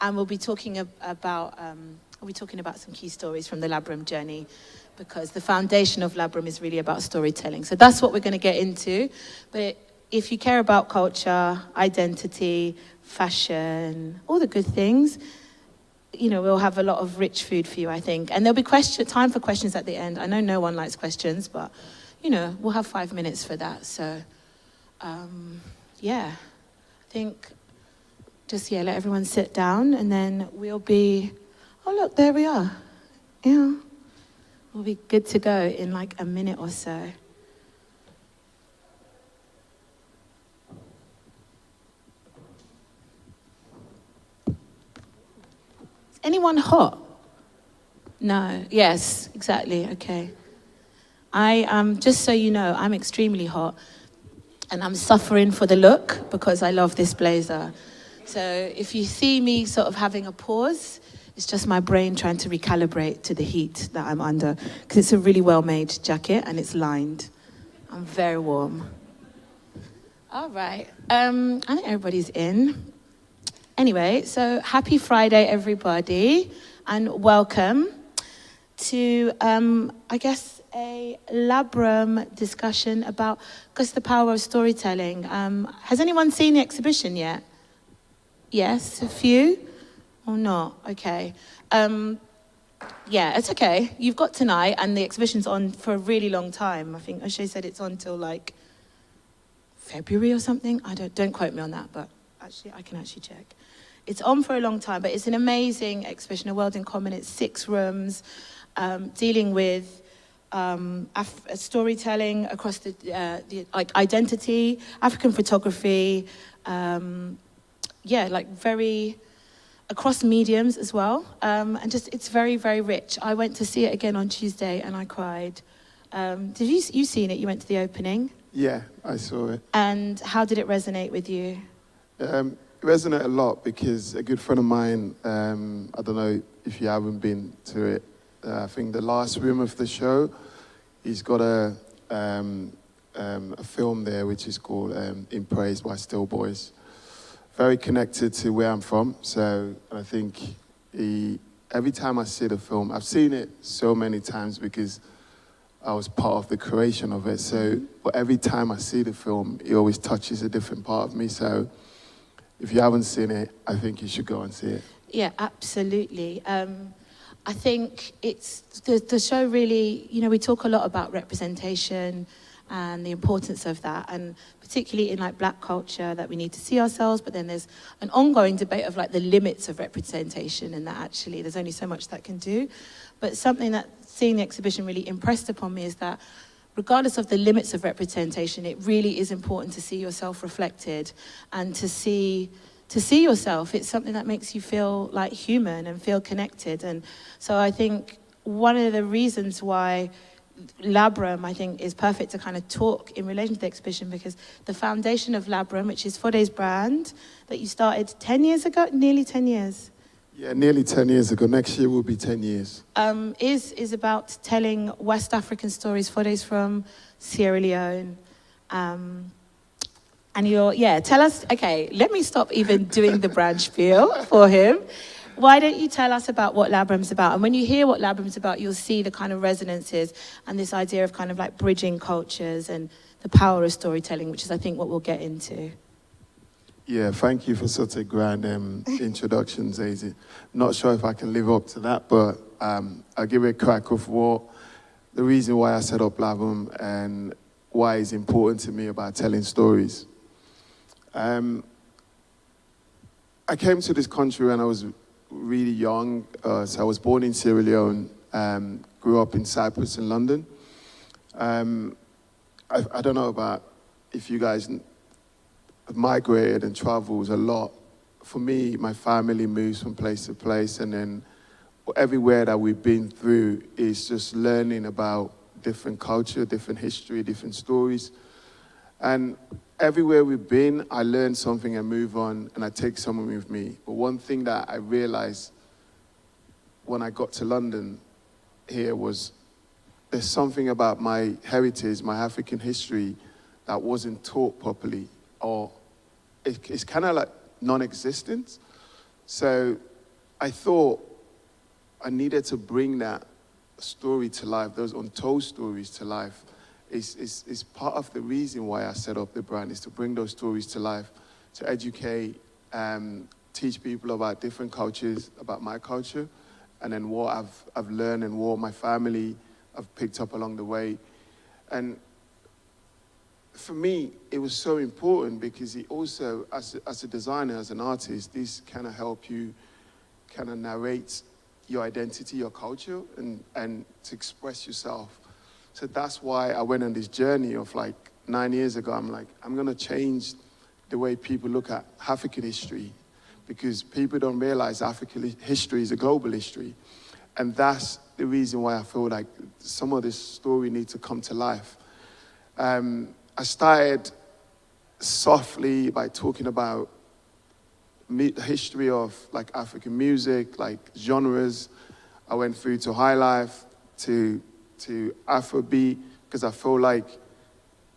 And we'll be talking about some key stories from the LABRUM journey, because the foundation of LABRUM is really about storytelling. So that's what we're going to get into. But if you care about culture, identity, fashion, all the good things, you know, we'll have a lot of rich food for you, I think. And there'll be time for questions at the end. I know no one likes questions, but, you know, we'll have 5 minutes for that. So, yeah, I think just, let everyone sit down, and then we'll be, oh, look, there we are. Yeah, we'll be good to go in like a minute or so. Is anyone hot? No. Yes, exactly. Okay. I just so you know, I'm extremely hot, and I'm suffering for the look because I love this blazer. So if you see me sort of having a pause, it's just my brain trying to recalibrate to the heat that I'm under, because it's a really well-made jacket and it's lined. I'm very warm. All right. I think everybody's in. Anyway, so happy Friday, everybody, and welcome to, I guess, a LABRUM discussion about the power of storytelling. Has anyone seen the exhibition yet? Yes, a few? Or not? Okay. Yeah, it's okay. You've got tonight, and the exhibition's on for a really long time. I think O'Shea said it's on till like February or something. Don't quote me on that, but actually, I can actually check. It's on for a long time, but it's an amazing exhibition, A World in Common. It's 6 rooms, dealing with storytelling across the like identity, African photography, like very across mediums as well, and just it's very, very rich. I went to see it again on Tuesday and I cried. Did you seen it? You went to the opening? Yeah, I saw it. And how did it resonate with you? It resonated a lot because a good friend of mine, I don't know if you haven't been to it, I think the last room of the show, he's got a film there which is called In Praise by Still Boys. Very connected to where I'm from, so I think every time I see the film, I've seen it so many times because I was part of the creation of it, so but every time I see the film, it always touches a different part of me, so if you haven't seen it, I think you should go and see it. Yeah, absolutely. I think it's the show really, you know, we talk a lot about representation and the importance of that, and particularly in like Black culture, that we need to see ourselves, but then there's an ongoing debate of like the limits of representation, and that actually there's only so much that can do. But something that seeing the exhibition really impressed upon me is that regardless of the limits of representation, it really is important to see yourself reflected and to see yourself. It's something that makes you feel like human and feel connected. And so I think one of the reasons why LABRUM, I think, is perfect to kind of talk in relation to the exhibition, because the foundation of LABRUM, which is Foday's brand, that you started 10 years ago, nearly 10 years. Yeah, nearly 10 years ago. Next year will be 10 years. Is about telling West African stories. Foday's from Sierra Leone. And tell us, okay, let me stop even doing the brand spiel for him. Why don't you tell us about what LABRUM's about? And when you hear what LABRUM's about, you'll see the kind of resonances and this idea of kind of like bridging cultures and the power of storytelling, which is, I think, what we'll get into. Yeah, thank you for such a grand introduction, Zezi. Not sure if I can live up to that, but I'll give it a crack of what the reason why I set up LABRUM and why it's important to me about telling stories. I came to this country when I was really young. So I was born in Sierra Leone, grew up in Cyprus and London. I don't know about if you guys migrated and traveled a lot for me, my family moves from place to place, and then everywhere that we've been through is just learning about different culture, different history, different stories. And everywhere we've been, I learn something and move on, and I take someone with me. But one thing that I realized when I got to London here was there's something about my heritage, my African history, that wasn't taught properly, or it's kind of like non-existent. So I thought I needed to bring that story to life, those untold stories to life. Is part of the reason why I set up the brand, is to bring those stories to life, to educate, teach people about different cultures, about my culture, and then what I've learned and what my family have picked up along the way. And for me, it was so important because it also, as a designer, as an artist, this kind of help you kind of narrate your identity, your culture, and to express yourself. So that's why I went on this journey of like 9 years ago. I'm like, I'm gonna change the way people look at African history, because people don't realize African history is a global history. And that's the reason why I feel like some of this story needs to come to life. I started softly by talking about the history of like African music, like genres. I went through to high life, to Afrobeat, because I feel like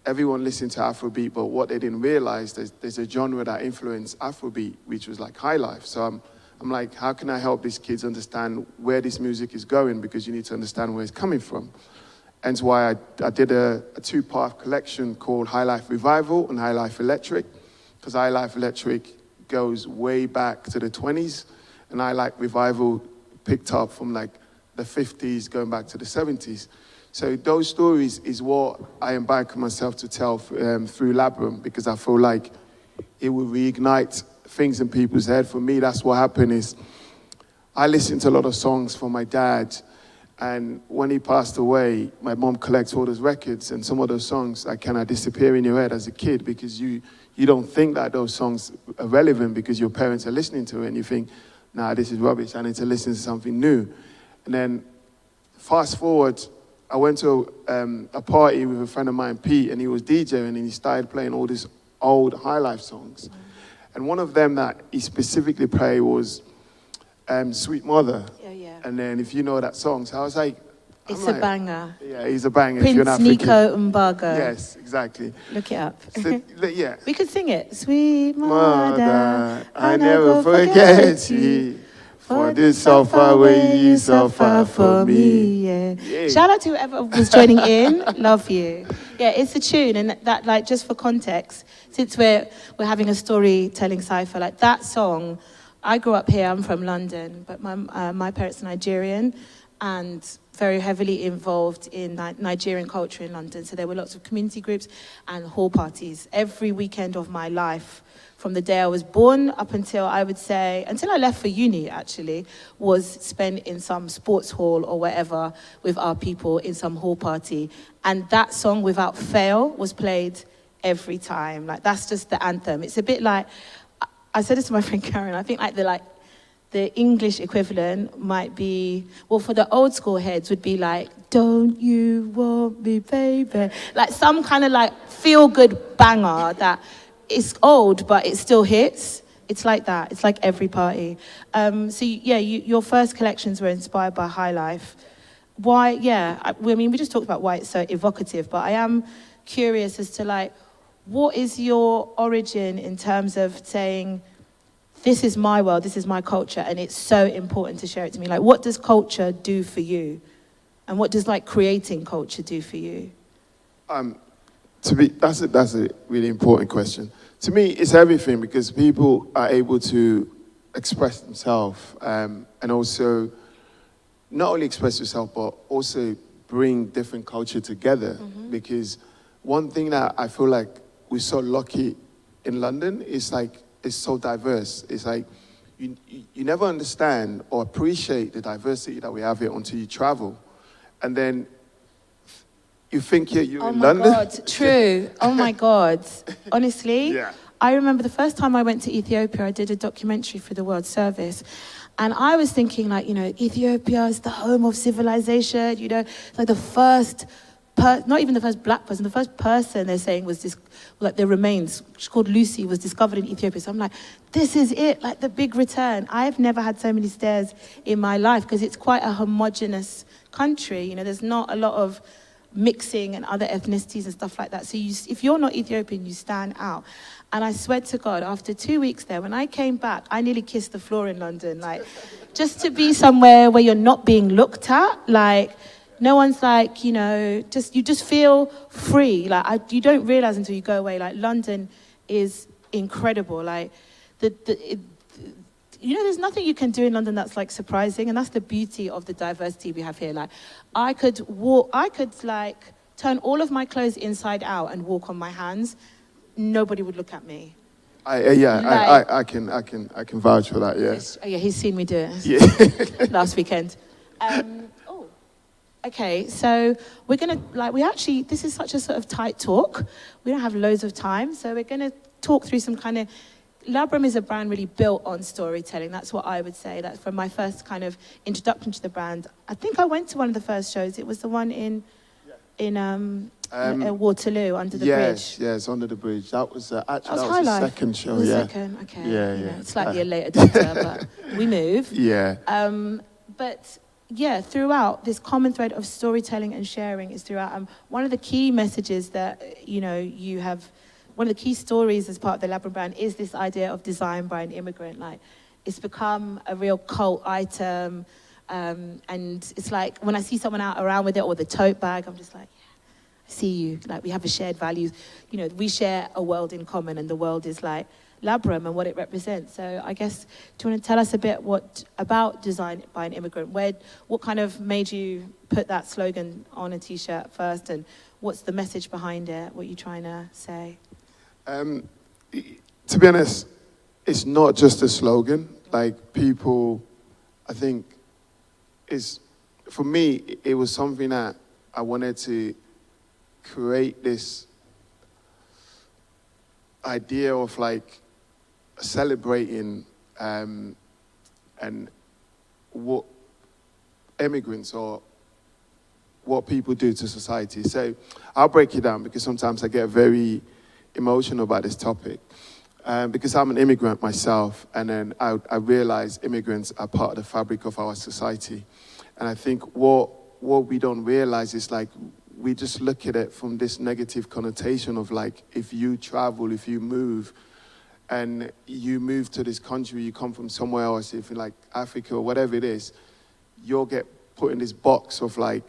everyone listened to Afrobeat, but what they didn't realize, there's a genre that influenced Afrobeat, which was like high life. So I'm like, how can I help these kids understand where this music is going? Because you need to understand where it's coming from. And that's why I did a two-part collection called High Life Revival and High Life Electric, because High Life Electric goes way back to the 20s, and High Life Revival picked up from like the 50s going back to the 70s. So those stories is what I embark myself to tell through LABRUM, because I feel like it will reignite things in people's head. For me, that's what happened. Is I listened to a lot of songs from my dad, and when he passed away, my mom collects all those records, and some of those songs like kind of disappear in your head as a kid, because you don't think that those songs are relevant because your parents are listening to it, and you think, nah, this is rubbish, I need to listen to something new. And then fast forward, I went to a party with a friend of mine, Pete, and he was DJing, and he started playing all these old High Life songs. And one of them that he specifically played was Sweet Mother. Yeah. And then if you know that song, so I was like... It's a banger. Yeah, he's a banger. Prince if you're an African. Nico Mbago. Yes, exactly. Look it up. So, yeah. We could sing it. Sweet Mother, mother, I never forget you. For this suffer when you suffer for me. Yeah. Shout out to whoever was joining in. Love you. Yeah, it's a tune, and that, like, just for context, since we're having a storytelling cipher, like that song, I grew up here. I'm from London, but my parents are Nigerian, and very heavily involved in Nigerian culture in London. So there were lots of community groups and hall parties every weekend of my life. From the day I was born up until, I would say, until I left for uni, actually, was spent in some sports hall or wherever with our people in some hall party. And that song, without fail, was played every time. Like, that's just the anthem. It's a bit like, I said this to my friend Karen, I think the English equivalent might be, well, for the old school heads would be like, don't you want me, baby? Like some kind of like feel-good banger that is old, but it still hits. It's like that. It's like every party. Your first collections were inspired by High Life. Why? Yeah, I mean, we just talked about why it's so evocative, but I am curious as to like, what is your origin in terms of saying, this is my world, this is my culture, and it's so important to share it to me. Like, what does culture do for you? And what does like creating culture do for you? That's a really important question. To me, it's everything, because people are able to express themselves and also not only express yourself, but also bring different culture together. Mm-hmm. Because one thing that I feel like we're so lucky in London is like, it's so diverse. It's like, you never understand or appreciate the diversity that we have here until you travel. And then you think you're in London. Oh my God, true. Oh my God. Honestly, yeah. I remember the first time I went to Ethiopia, I did a documentary for the World Service. And I was thinking, like, you know, Ethiopia is the home of civilization, you know, it's like the first, not even the first black person, the first person they're saying was this, like their remains, she's called Lucy, was discovered in Ethiopia. So I'm like, this is it, like the big return. I've never had so many stairs in my life because it's quite a homogenous country. You know, there's not a lot of mixing and other ethnicities and stuff like that. So if you're not Ethiopian, you stand out. And I swear to God, after 2 weeks there, when I came back, I nearly kissed the floor in London. Like, just to be somewhere where you're not being looked at, like, no one's like, you know, you just feel free. Like, you don't realize until you go away, like, London is incredible. Like, you know, there's nothing you can do in London that's, like, surprising, and that's the beauty of the diversity we have here. Like, I could like, turn all of my clothes inside out and walk on my hands. Nobody would look at me. I can vouch for that. Yes. Yeah, he's seen me do it. Yeah. Last weekend. Okay, so we're gonna this is such a sort of tight talk. We don't have loads of time, so we're gonna talk through some kind of. LABRUM is a brand really built on storytelling. That's what I would say. That's from my first kind of introduction to the brand. I think I went to one of the first shows. It was the one in Waterloo, under the bridge. Yes, under the bridge. That was actually that was the second show. The yeah. second, okay. Yeah, you yeah. know, it's slightly a late adopter, but we move. Yeah. But yeah, throughout, this common thread of storytelling and sharing is throughout. One of the key messages that, you know, you have, one of the key stories as part of the LABRUM brand is this idea of design by an immigrant. Like, it's become a real cult item. And it's like, when I see someone out around with it, or the tote bag, I'm just like, yeah, I see you. Like, we have a shared values. You know, we share a world in common, and the world is like LABRUM and what it represents. So I guess, do you want to tell us a bit about design by an immigrant? What kind of made you put that slogan on a t-shirt first, and what's the message behind it? What are you trying to say? To be honest, it's not just a slogan. Like, people, I think, for me, it was something that I wanted to create this idea of, like, celebrating and what immigrants or what people do to society. So I'll break it down, because sometimes I get very emotional about this topic, because I'm an immigrant myself, and then I realize immigrants are part of the fabric of our society. And I think what we don't realize is, like, we just look at it from this negative connotation of, like, if you travel, if you move, and you move to this country, you come from somewhere else, if you're like Africa or whatever it is, you'll get put in this box of, like,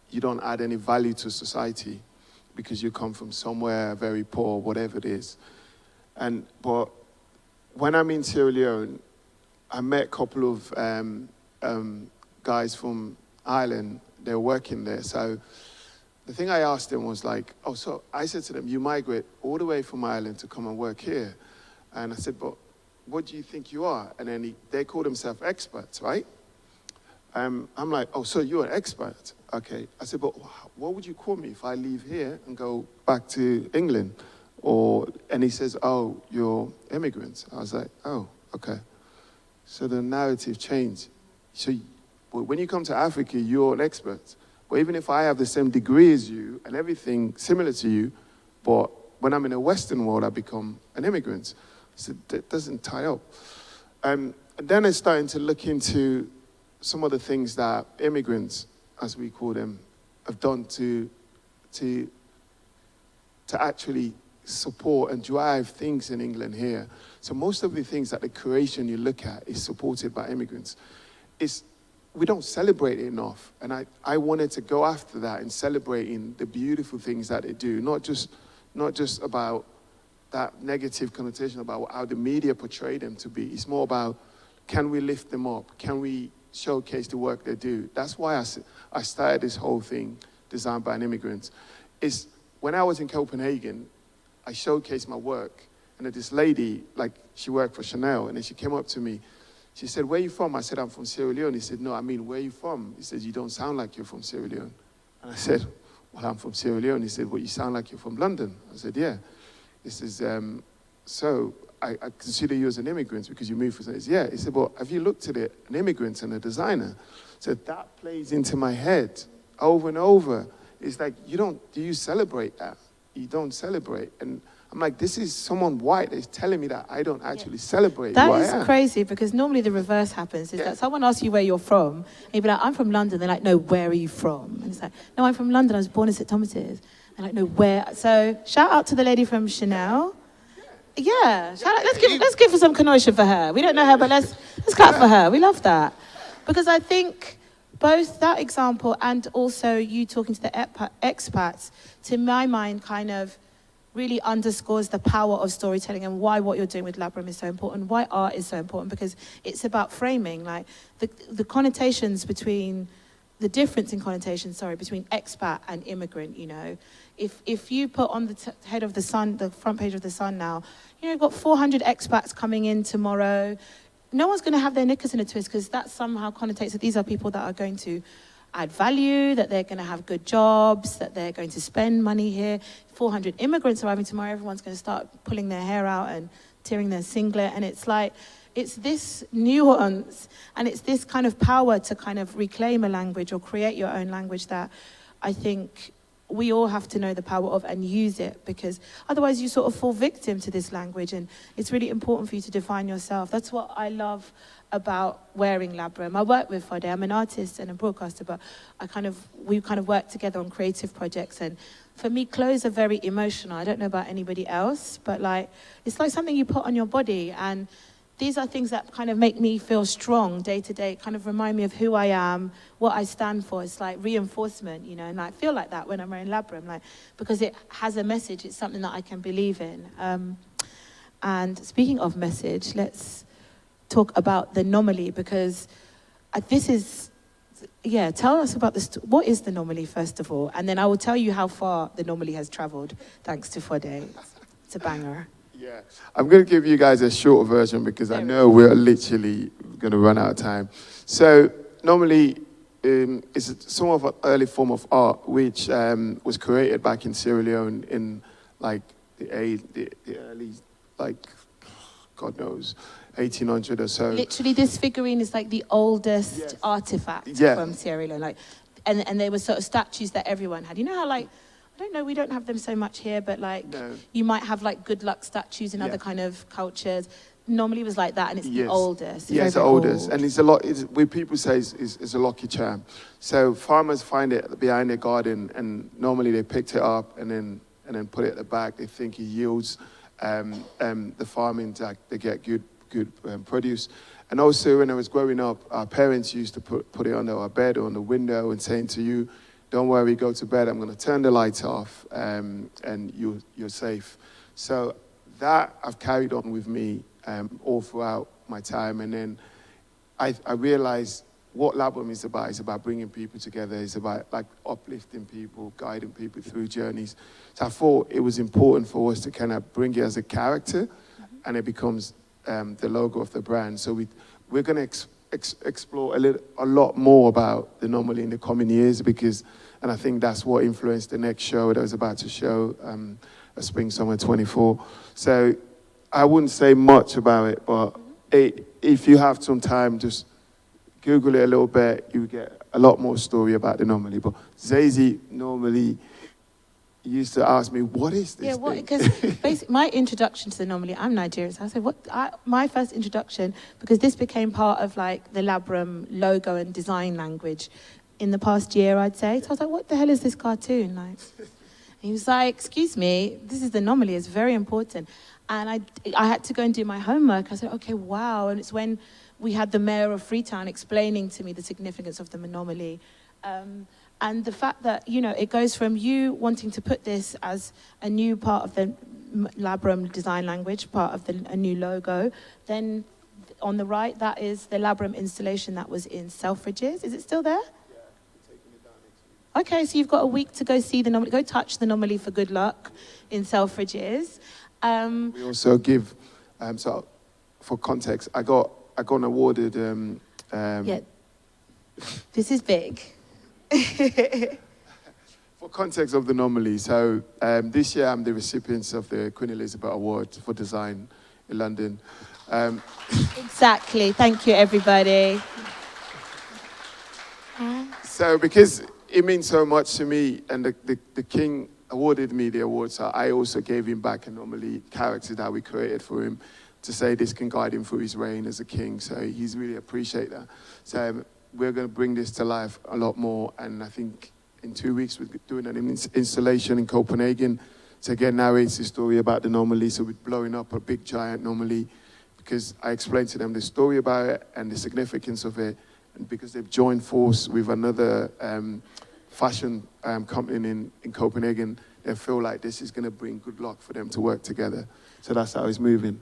you don't add any value to society because you come from somewhere very poor, whatever it is. But when I'm in Sierra Leone, I met a couple of guys from Ireland. They were working there. So the thing I asked them was, like, so I said to them, you migrate all the way from Ireland to come and work here. And I said, but what do you think you are? And then they call themselves experts, right? I'm like, so you're an expert. Okay. I said, but what would you call me if I leave here and go back to England? And he says, you're immigrants. I was like, okay. So the narrative changed. So when you come to Africa, you're an expert. But even if I have the same degree as you and everything similar to you, but when I'm in the Western world, I become an immigrant. So that doesn't tie up. And then I started to look into some of the things that immigrants, as we call them, have done to actually support and drive things in England here. So most of the things that the curation you look at is supported by immigrants. We don't celebrate it enough. And I wanted to go after that and celebrating the beautiful things that they do, not just about that negative connotation about how the media portray them to be. It's more about, can we lift them up? Can we showcase the work they do? That's why I started this whole thing, Designed by an Immigrant. When I was in Copenhagen, I showcased my work, and this lady, like, she worked for Chanel, and then she came up to me. She said, where are you from? I said, I'm from Sierra Leone. He said, no, I mean, where are you from? He said, you don't sound like you're from Sierra Leone. And I said, well, I'm from Sierra Leone. He said, well, you sound like you're from London. I said, yeah. This is, so I consider you as an immigrant because you moved for this. Yeah, he said, well, have you looked at it, an immigrant and a designer? So that plays into my head over and over. It's like, do you celebrate that? You don't celebrate. And I'm like, this is someone white that's telling me that I don't actually celebrate who I am. That is crazy, because normally the reverse happens, is that someone asks you where you're from, and you'd be like, I'm from London. They're like, no, where are you from? And it's like, no, I'm from London. I was born in St. Thomas's. They're like, no, where? So shout out to the lady from Chanel. Yeah, shout out. Let's give her some connotation for her. We don't know her, but let's clap for her. We love that. Because I think both that example and also you talking to the expats, to my mind, kind of really underscores the power of storytelling and why what you're doing with LABRUM is so important, why art is so important, because it's about framing, like the connotations between, the difference in connotations, between expat and immigrant, If you put on the head of the Sun, the front page of the Sun now, you've got 400 expats coming in tomorrow. No one's going to have their knickers in a twist, because that somehow connotates that these are people that are going to add value, that they're going to have good jobs, that they're going to spend money here. 400 immigrants arriving tomorrow, everyone's going to start pulling their hair out and tearing their singlet. And it's like, it's this nuance and it's this kind of power to kind of reclaim a language or create your own language that I think we all have to know the power of and use it, because otherwise you sort of fall victim to this language, and it's really important for you to define yourself. That's what I love about wearing LABRUM. I work with Foday. I'm an artist and a broadcaster, but we kind of work together on creative projects. And for me, clothes are very emotional. I don't know about anybody else, but it's like something you put on your body, and these are things that kind of make me feel strong day to day, kind of remind me of who I am, what I stand for. It's like reinforcement, and I feel like that when I'm wearing LABRUM, because it has a message. It's something that I can believe in. And speaking of message, let's talk about the anomaly, because tell us about what is the anomaly, first of all, and then I will tell you how far the anomaly has traveled, thanks to Foday. It's a banger. Yeah, I'm going to give you guys a short version because I know we're literally going to run out of time. So normally it's some of an early form of art which was created back in Sierra Leone in the early, God knows, 1800 or so. Literally, this figurine is like the oldest artifact from Sierra Leone. And they were sort of statues that everyone had. You know how I don't know, we don't have them so much here, but you might have good luck statues in other kind of cultures. Normally it was like that, and it's the oldest. It's the oldest, and it's a lot. People say it's a lucky charm. So farmers find it behind their garden, and normally they picked it up and then put it at the back. They think it yields the farming, they get good produce. And also, when I was growing up, our parents used to put it under our bed or on the window and saying to you, don't worry, go to bed, I'm going to turn the lights off, and you're safe. So that I've carried on with me all throughout my time. And then I realized what LABRUM is about. It's about bringing people together. It's about uplifting people, guiding people through journeys. So I thought it was important for us to kind of bring it as a character, and it becomes the logo of the brand. So we're going to explore a lot more about the anomaly in the coming years, and I think that's what influenced the next show that I was about to show, Spring Summer 24. So I wouldn't say much about it, but if you have some time, just Google it a little bit, you get a lot more story about the anomaly. But Zezi normally used to ask me, what is this thing? Because basically my introduction to the anomaly, I'm Nigerian, so I said, my first introduction, because this became part of the LABRUM logo and design language in the past year, I'd say. So I was like, what the hell is this cartoon? And he was like, excuse me, this is the anomaly, it's very important. And I had to go and do my homework. I said, okay, wow. And it's when we had the mayor of Freetown explaining to me the significance of the anomaly. And the fact that, it goes from you wanting to put this as a new part of the LABRUM design language, part of a new logo. Then on the right, that is the LABRUM installation that was in Selfridges. Is it still there? Yeah, we're taking it down next week. Okay, so you've got a week to go see the anomaly. Go touch the anomaly for good luck in Selfridges. We also give, so for context, I got an awarded. This is big. For context of the anomaly, so this year I'm the recipient of the Queen Elizabeth Award for Design in London. Exactly. Thank you, everybody. So because it means so much to me, and the King awarded me the award, so I also gave him back a anomaly character that we created for him to say this can guide him through his reign as a king. So he's really appreciate that. So we're going to bring this to life a lot more, and I think in 2 weeks we're doing an installation in Copenhagen to again narrate the story about the anomaly. So we're blowing up a big giant anomaly because I explained to them the story about it and the significance of it, and because they've joined force with another fashion company in Copenhagen, they feel like this is going to bring good luck for them to work together. So that's how it's moving.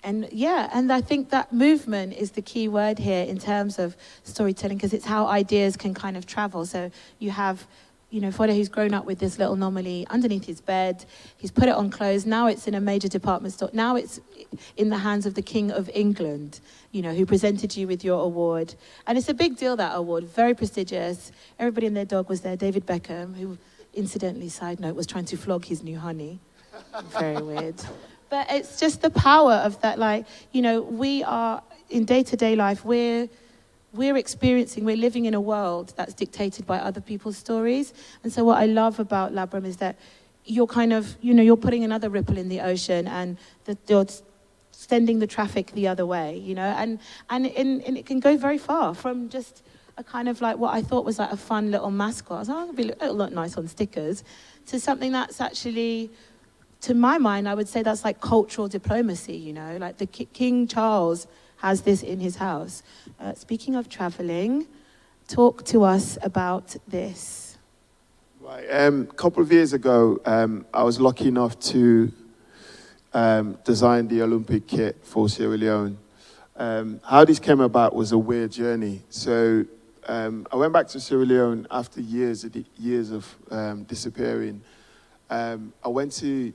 And yeah, and I think that movement is the key word here in terms of storytelling, because it's how ideas can kind of travel. So you have, you know, Foday, who's grown up with this little anomaly underneath his bed. He's put it on clothes. Now it's in a major department store. Now it's in the hands of the King of England, you know, who presented you with your award. And it's a big deal, that award, very prestigious. Everybody and their dog was there. David Beckham, who incidentally, side note, was trying to flog his new honey. Very weird. But it's just the power of that, like, you know, we are, in day-to-day life, we're experiencing, we're living in a world that's dictated by other people's stories. And so what I love about LABRUM is that you're kind of, you know, you're putting another ripple in the ocean, and you're sending the traffic the other way, you know, and it can go very far from just a kind of like what I thought was like a fun little mascot. I was like, oh, it'll look nice on stickers, to something that's actually, to my mind, I would say that's like cultural diplomacy, you know, like the King Charles has this in his house. Speaking of traveling, talk to us about this. Right, a couple of years ago, I was lucky enough to design the Olympic kit for Sierra Leone. How this came about was a weird journey. So I went back to Sierra Leone after years of disappearing. I went to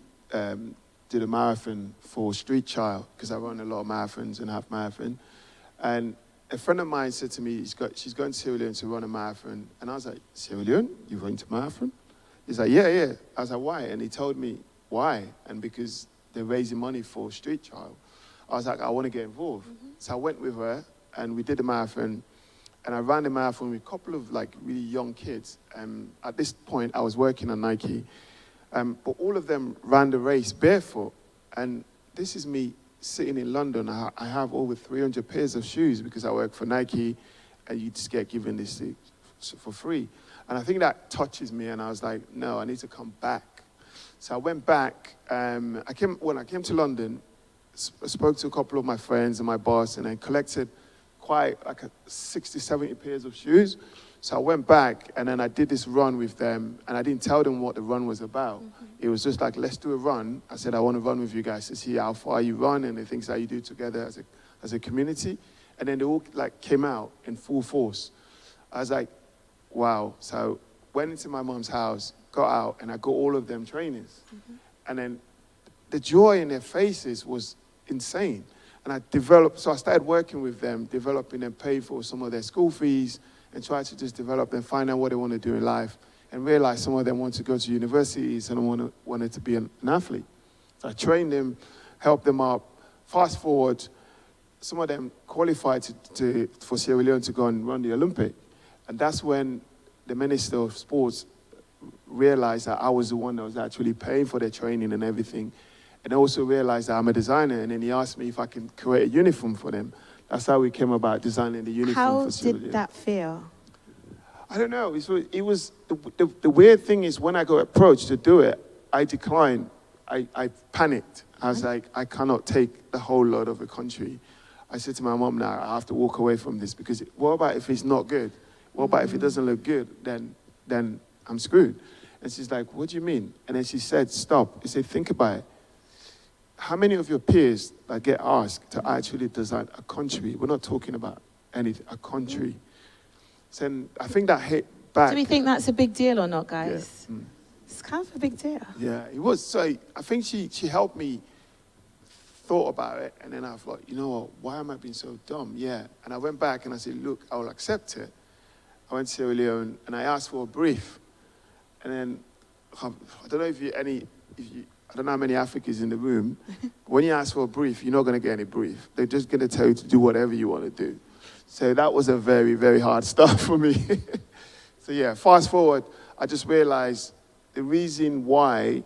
did a marathon for Street Child, because I run a lot of marathons and half marathon. And a friend of mine said to me, she's going to Sierra Leone to run a marathon. And I was like, Sierra Leone? You're going to marathon? He's like, yeah. I was like, why? And he told me why. And because they're raising money for Street Child. I was like, I want to get involved. Mm-hmm. So I went with her, and we did the marathon. And I ran the marathon with a couple of like really young kids. At this point, I was working at Nike. But all of them ran the race barefoot. And this is me sitting in London. I have over 300 pairs of shoes because I work for Nike, and you just get given this for free. And I think that touches me, and I was like, no, I need to come back. So I went back. When I came to London, I spoke to a couple of my friends and my boss, and I collected quite like 60, 70 pairs of shoes. So I went back, and then I did this run with them, and I didn't tell them what the run was about. Mm-hmm. It was just like, let's do a run. I said, I want to run with you guys to see how far you run and the things that you do together as a community. And then they all like came out in full force. I was like, wow. So went into my mom's house, got out, and I got all of them trainers. Mm-hmm. And then the joy in their faces was insane. And I started working with them, developing and pay for some of their school fees, and try to just develop and find out what they want to do in life, and realize some of them want to go to universities and wanted to be an athlete. So I trained them, helped them up. Fast forward, some of them qualified for Sierra Leone to go and run the Olympic. And that's when the Minister of Sports realized that I was the one that was actually paying for their training and everything. And also realized that I'm a designer, and then he asked me if I can create a uniform for them. That's how we came about designing the uniform for Sierra Leone. How did that feel? I don't know. It was the weird thing is when I got approached to do it, I declined. I panicked. I was like, I cannot take the whole lot of a country. I said to my mom, now I have to walk away from this, because what about if it's not good? What about if it doesn't look good? Then I'm screwed. And she's like, what do you mean? And then she said, stop. She said, think about it. How many of your peers that get asked to actually design a country? We're not talking about anything, a country. So I think that hit back. Do we think that's a big deal or not, guys? Yeah. It's kind of a big deal. Yeah, it was. So I think she helped me thought about it, and then I thought, you know what, why am I being so dumb? Yeah. And I went back and I said, look, I will accept it. I went to Sierra Leone and I asked for a brief. And then, I don't know if you, I don't know how many Africans in the room, when you ask for a brief, you're not going to get any brief. They're just going to tell you to do whatever you want to do. So that was a very, very hard start for me. So yeah, fast forward, I just realized the reason why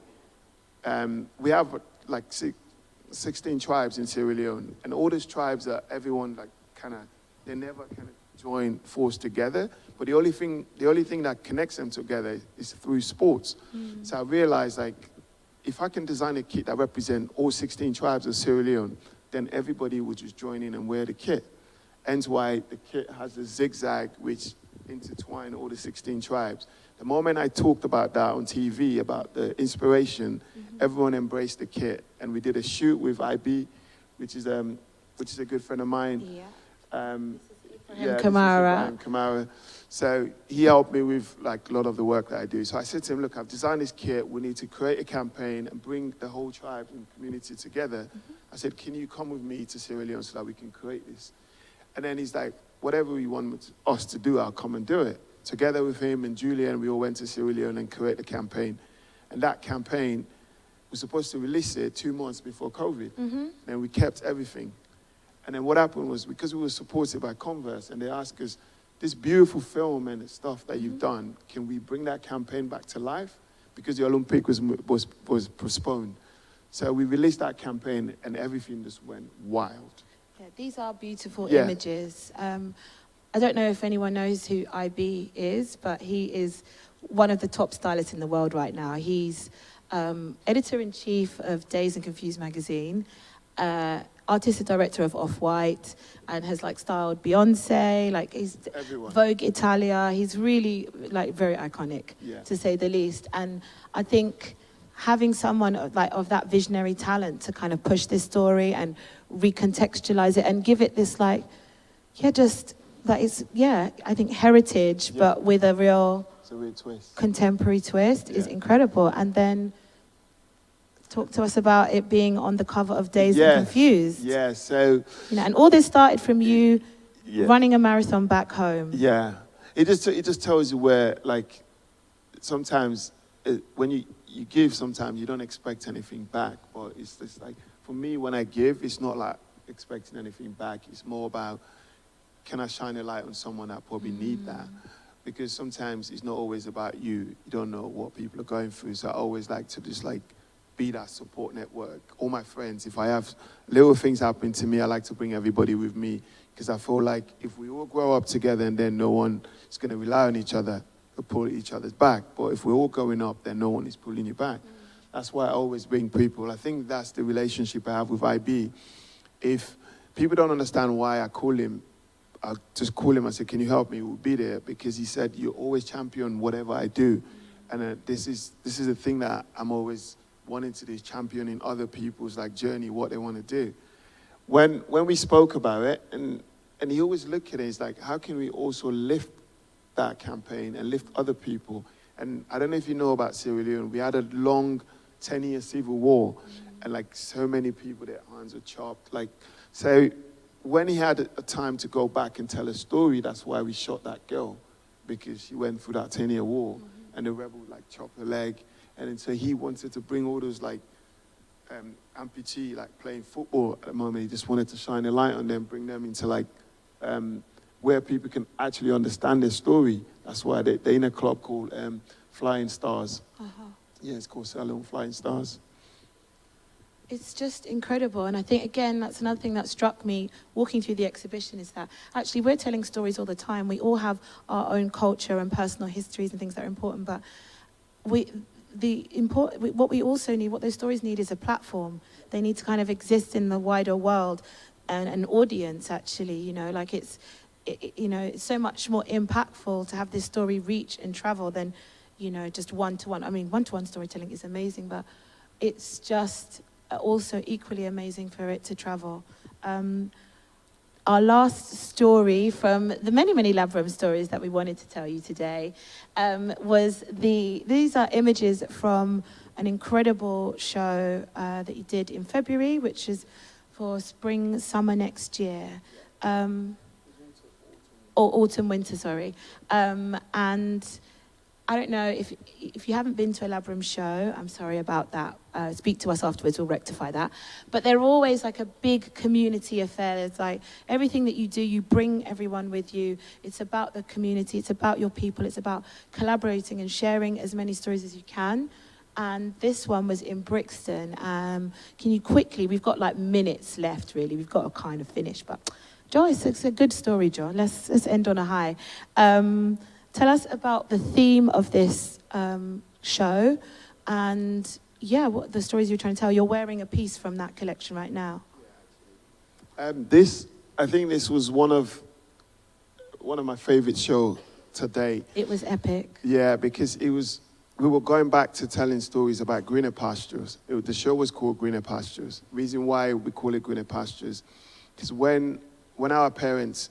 we have like 16 tribes in Sierra Leone, and all these tribes are everyone like they never kind of join force together, but the only thing that connects them together is through sports. So I realized, like, if I can design a kit that represents all 16 tribes of Sierra Leone, then everybody would just join in and wear the kit. Hence why the kit has the zigzag which intertwine all the 16 tribes. The moment I talked about that on TV, about the inspiration, everyone embraced the kit. And we did a shoot with IB, which is a good friend of mine. Kamara. So he helped me with like a lot of the work that I do. So I said to him, look, I've designed this kit. We need to create a campaign and bring the whole tribe and community together. I said, can you come with me to Sierra Leone so that we can create this? And then he's like, whatever you want us to do, I'll come and do it. Together with him and Julian, we all went to Sierra Leone and created the campaign. And that campaign, we're supposed to release it 2 months before COVID. And we kept everything. And then what happened was, because we were supported by Converse, and they asked us, this beautiful film and the stuff that you've done, can we bring that campaign back to life? Because the Olympic was postponed. So we released that campaign and everything just went wild. Yeah, these are beautiful images. I don't know if anyone knows who IB is, but he is one of the top stylists in the world right now. He's editor-in-chief of Dazed and Confused magazine, artistic director of Off-White, and has like styled Beyonce, like he's everyone. Vogue Italia. He's really like very iconic, to say the least. And I think having someone of that visionary talent to kind of push this story and recontextualize it and give it this I think heritage, but with a real twist. Contemporary twist is incredible. And then talk to us about it being on the cover of Dazed and Confused. Yeah, so... and all this started from you running a marathon back home. Yeah. It just tells you where, like, sometimes when you give, sometimes you don't expect anything back. But it's just like, for me, when I give, it's not like expecting anything back. It's more about, can I shine a light on someone that probably need that? Because sometimes it's not always about you. You don't know what people are going through. So I always like to just like be that support network. All my friends, if I have little things happen to me, I like to bring everybody with me, because I feel like if we all grow up together and then no one is going to rely on each other to pull each other's back. But if we're all going up, then no one is pulling you back. That's why I always bring people. I think that's the relationship I have with IB. If people don't understand why I call him, I'll just call him and say, can you help me? We'll be there. Because he said, you always champion whatever I do. And this is the thing that I'm always wanting to do, is championing other people's like journey, what they want to do. When we spoke about it, and he always looked at it, he's like, how can we also lift that campaign and lift other people? And I don't know if you know about Sierra Leone, we had a long 10-year civil war, and like so many people, their hands were chopped. Like, so when he had a time to go back and tell a story, that's why we shot that girl, because she went through that 10-year war, and the rebel like chopped her leg. And so he wanted to bring all those like amputee, like playing football at the moment. He just wanted to shine a light on them, bring them into like where people can actually understand their story. That's why they're in a club called Flying Stars. Yeah, it's called Sierra Leone Flying Stars. It's just incredible. And I think, again, that's another thing that struck me walking through the exhibition, is that actually we're telling stories all the time. We all have our own culture and personal histories and things that are important, but what we also need, what those stories need, is a platform. They need to kind of exist in the wider world and an audience, actually, like it's so much more impactful to have this story reach and travel than, just one-to-one. I mean, one-to-one storytelling is amazing, but it's just also equally amazing for it to travel. Our last story from the many, many LABRUM stories that we wanted to tell you today was these are images from an incredible show that you did in February, which is for spring, summer next year. Or autumn, winter, sorry. And I don't know if you haven't been to a LABRUM show, I'm sorry about that. Speak to us afterwards, we'll rectify that. But they're always like a big community affair. It's like everything that you do, you bring everyone with you. It's about the community, it's about your people, it's about collaborating and sharing as many stories as you can. And this one was in Brixton. Can you quickly, we've got like minutes left really, we've got to kind of finish, but Joyce, it's a good story, John. Let's end on a high. Tell us about the theme of this show and, yeah, what the stories you're trying to tell. You're wearing a piece from that collection right now. I think this was one of my favorite shows to date. It was epic. Yeah, because we were going back to telling stories about greener pastures. The show was called Greener Pastures. Reason why we call it Greener Pastures, because when our parents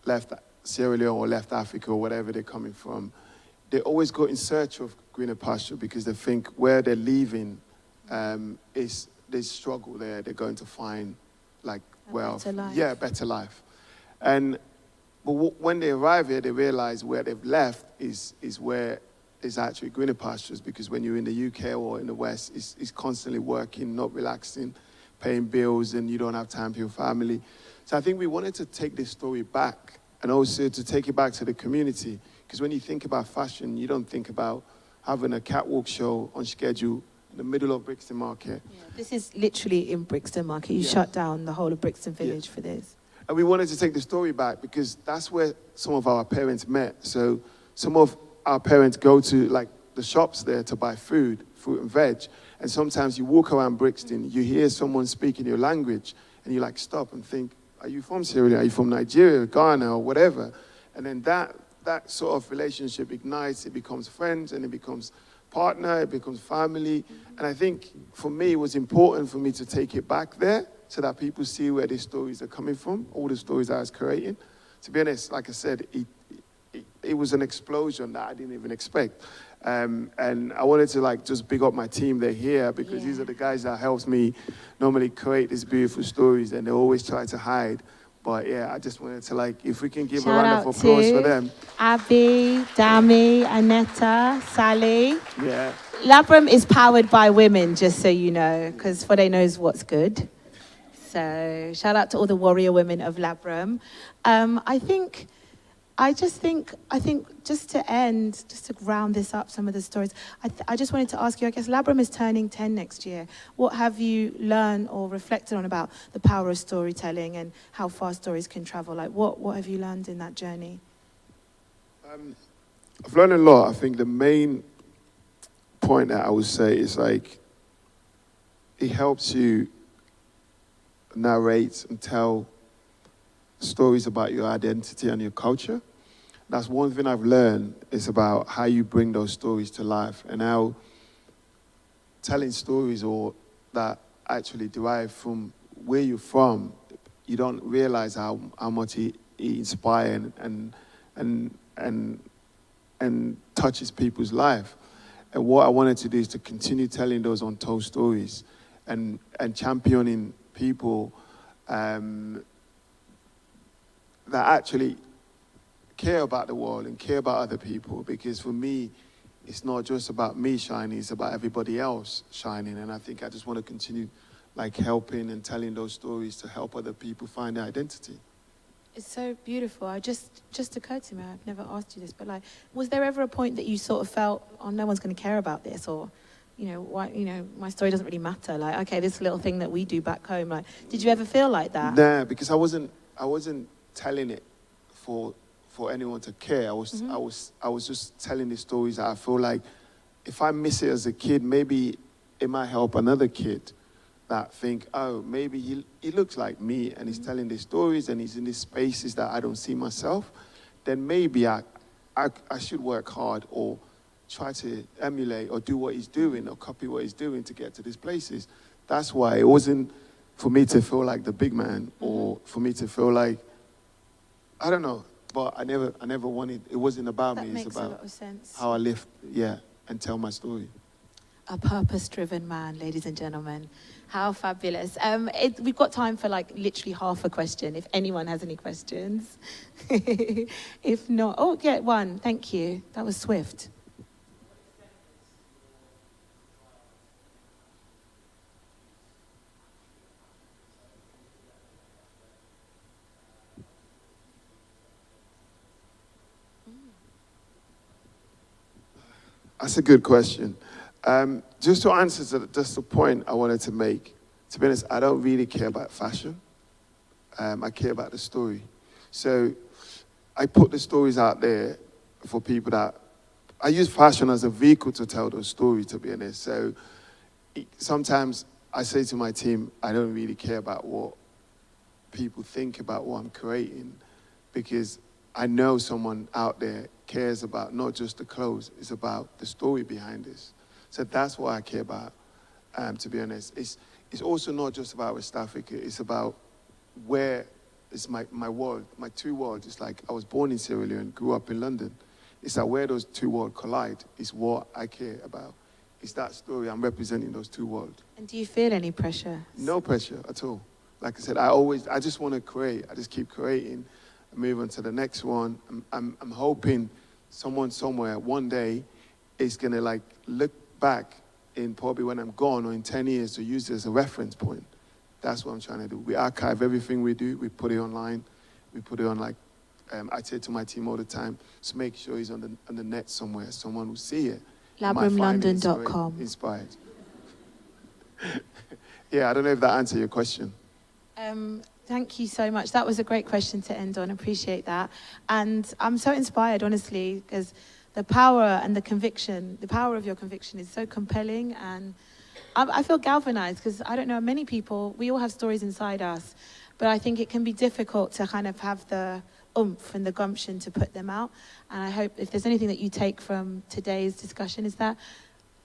left Sierra Leone or left Africa or whatever they're coming from, they always go in search of greener pasture because they think where they're leaving is they struggle there. They're going to find better life. Yeah, better life. But when they arrive here, they realize where they've left is where is actually greener pastures, because when you're in the UK or in the West, it's constantly working, not relaxing, paying bills, and you don't have time for your family. So I think we wanted to take this story back and also to take it back to the community. Because when you think about fashion, you don't think about having a catwalk show on schedule in the middle of Brixton Market. Yeah, this is literally in Brixton Market. You shut down the whole of Brixton Village for this. And we wanted to take the story back because that's where some of our parents met. So some of our parents go to like the shops there to buy food, fruit and veg. And sometimes you walk around Brixton, you hear someone speaking your language, and you like stop and think, are you from Sierra Leone? Are you from Nigeria, Ghana, or whatever? And then that sort of relationship ignites, it becomes friends, and it becomes partner, it becomes family. And I think for me, it was important for me to take it back there so that people see where these stories are coming from, all the stories I was creating. To be honest, like I said, it was an explosion that I didn't even expect. And I wanted to just big up my team. They're here because these are the guys that helps me normally create these beautiful stories, and they always try to hide. But yeah, I just wanted to if we can give a round of applause for them. Abby, Dami, Aneta, Sally. Yeah. LABRUM is powered by women, just so you know, because Foday knows what's good. So shout out to all the warrior women of LABRUM. I think just to end, just to round this up, some of the stories, I just wanted to ask you, I guess LABRUM is turning 10 next year. What have you learned or reflected on about the power of storytelling and how far stories can travel? What have you learned in that journey? I've learned a lot. I think the main point that I would say is it helps you narrate and tell stories about your identity and your culture. That's one thing I've learned, is about how you bring those stories to life and how telling stories or that actually derive from where you're from, you don't realize how much it inspires and touches people's life. And what I wanted to do is to continue telling those untold stories and championing people that actually care about the world and care about other people, because for me, it's not just about me shining, it's about everybody else shining. And I think I just want to continue helping and telling those stories to help other people find their identity. It's so beautiful. I just occurred to me, I've never asked you this, but was there ever a point that you sort of felt, oh, no one's going to care about this, or my story doesn't really matter, okay, this little thing that we do back home, did you ever feel like that? Nah, because I wasn't telling it for anyone to care. I was just telling the stories that I feel like if I miss it as a kid, maybe it might help another kid that think, oh, maybe he looks like me and he's telling these stories and he's in these spaces that I don't see myself. Then maybe I should work hard or try to emulate or do what he's doing or copy what he's doing to get to these places. That's why it wasn't for me to feel like the big man or for me to feel like, I don't know, but I never wanted, it wasn't about me, it's about a lot of sense. how I live, and tell my story. A purpose-driven man, ladies and gentlemen. How fabulous. We've got time for like literally half a question, if anyone has any questions. If not, oh, get one. Thank you. That was swift. That's a good question. Just to answer just the point I wanted to make, to be honest, I don't really care about fashion. I care about the story. So I put the stories out there for people that, I use fashion as a vehicle to tell those stories, to be honest. So sometimes I say to my team, I don't really care about what people think about what I'm creating, because I know someone out there cares about not just the clothes, it's about the story behind this. So that's what I care about, to be honest. It's also not just about West Africa, it's about where is my world, my two worlds. It's like I was born in Sierra Leone, grew up in London. It's like where those two worlds collide is what I care about. It's that story, I'm representing those two worlds. And do you feel any pressure? No pressure at all. Like I said, I just want to create. I just keep creating, move on to the next one. I'm hoping someone somewhere one day is gonna like look back in probably when I'm gone or in 10 years to use it as a reference point. That's what I'm trying to do. We archive everything we do. We put it online. We put it on like, I say to my team all the time, just make sure it's on the net somewhere. Someone will see it. LABRUMLondon.com. Inspired. Yeah, I don't know if that answered your question. Thank you so much. That was a great question to end on. Appreciate that. And I'm so inspired, honestly, because the power and the conviction, the power of your conviction is so compelling. And I feel galvanized because I don't know, many people, we all have stories inside us, but I think it can be difficult to kind of have the oomph and the gumption to put them out. And I hope if there's anything that you take from today's discussion is that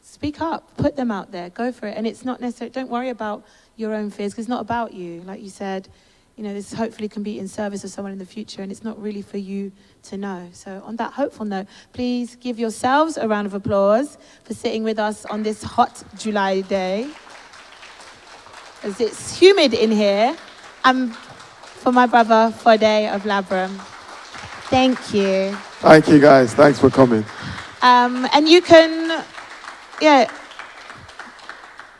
speak up, put them out there, go for it. And it's not necessarily, don't worry about your own fears, because it's not about you. Like you said, you know, this hopefully can be in service of someone in the future, and it's not really for you to know. So on that hopeful note, please give yourselves a round of applause for sitting with us on this hot July day, as it's humid in here. For my brother, Foday of LABRUM. Thank you. Thank you, guys. Thanks for coming. And you can, yeah.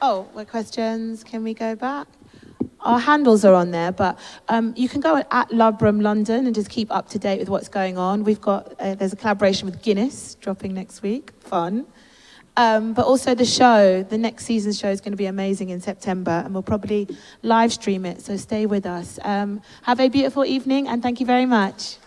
Oh, what questions? Can we go back? Our handles are on there, but you can go at LABRUM London and just keep up to date with what's going on. We've got, there's a collaboration with Guinness dropping next week, fun. But also the show, the next season's show is going to be amazing in September, and we'll probably live stream it, so stay with us. Have a beautiful evening, and thank you very much.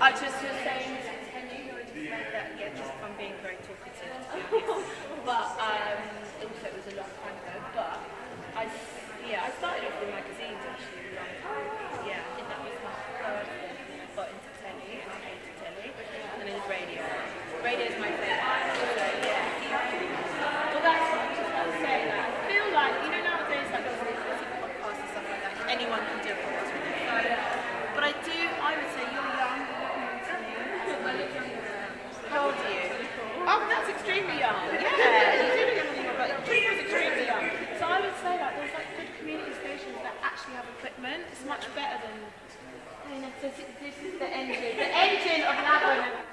I just was saying to Penny, that, yeah, just I'm being very talkative, to be honest. But also it was a long time ago. But I started off with magazines actually a long time ago. Yeah, I think that was my first thing. And I got into telly, and I hated telly. And then it was radio. Radio is my favourite. So yeah. Well, that's what I was just about to say. Like, I feel like, you know, nowadays, like there's podcasts and stuff like that. Anyone can do a podcast with their phone. But I would say you're young. I look younger than How old are you? Oh, that's extremely young. Yeah, you do look younger than you are, but Tree was extremely young. So I would say that there's like good community stations that actually have equipment. It's much better than. This is the engine of LABRUM.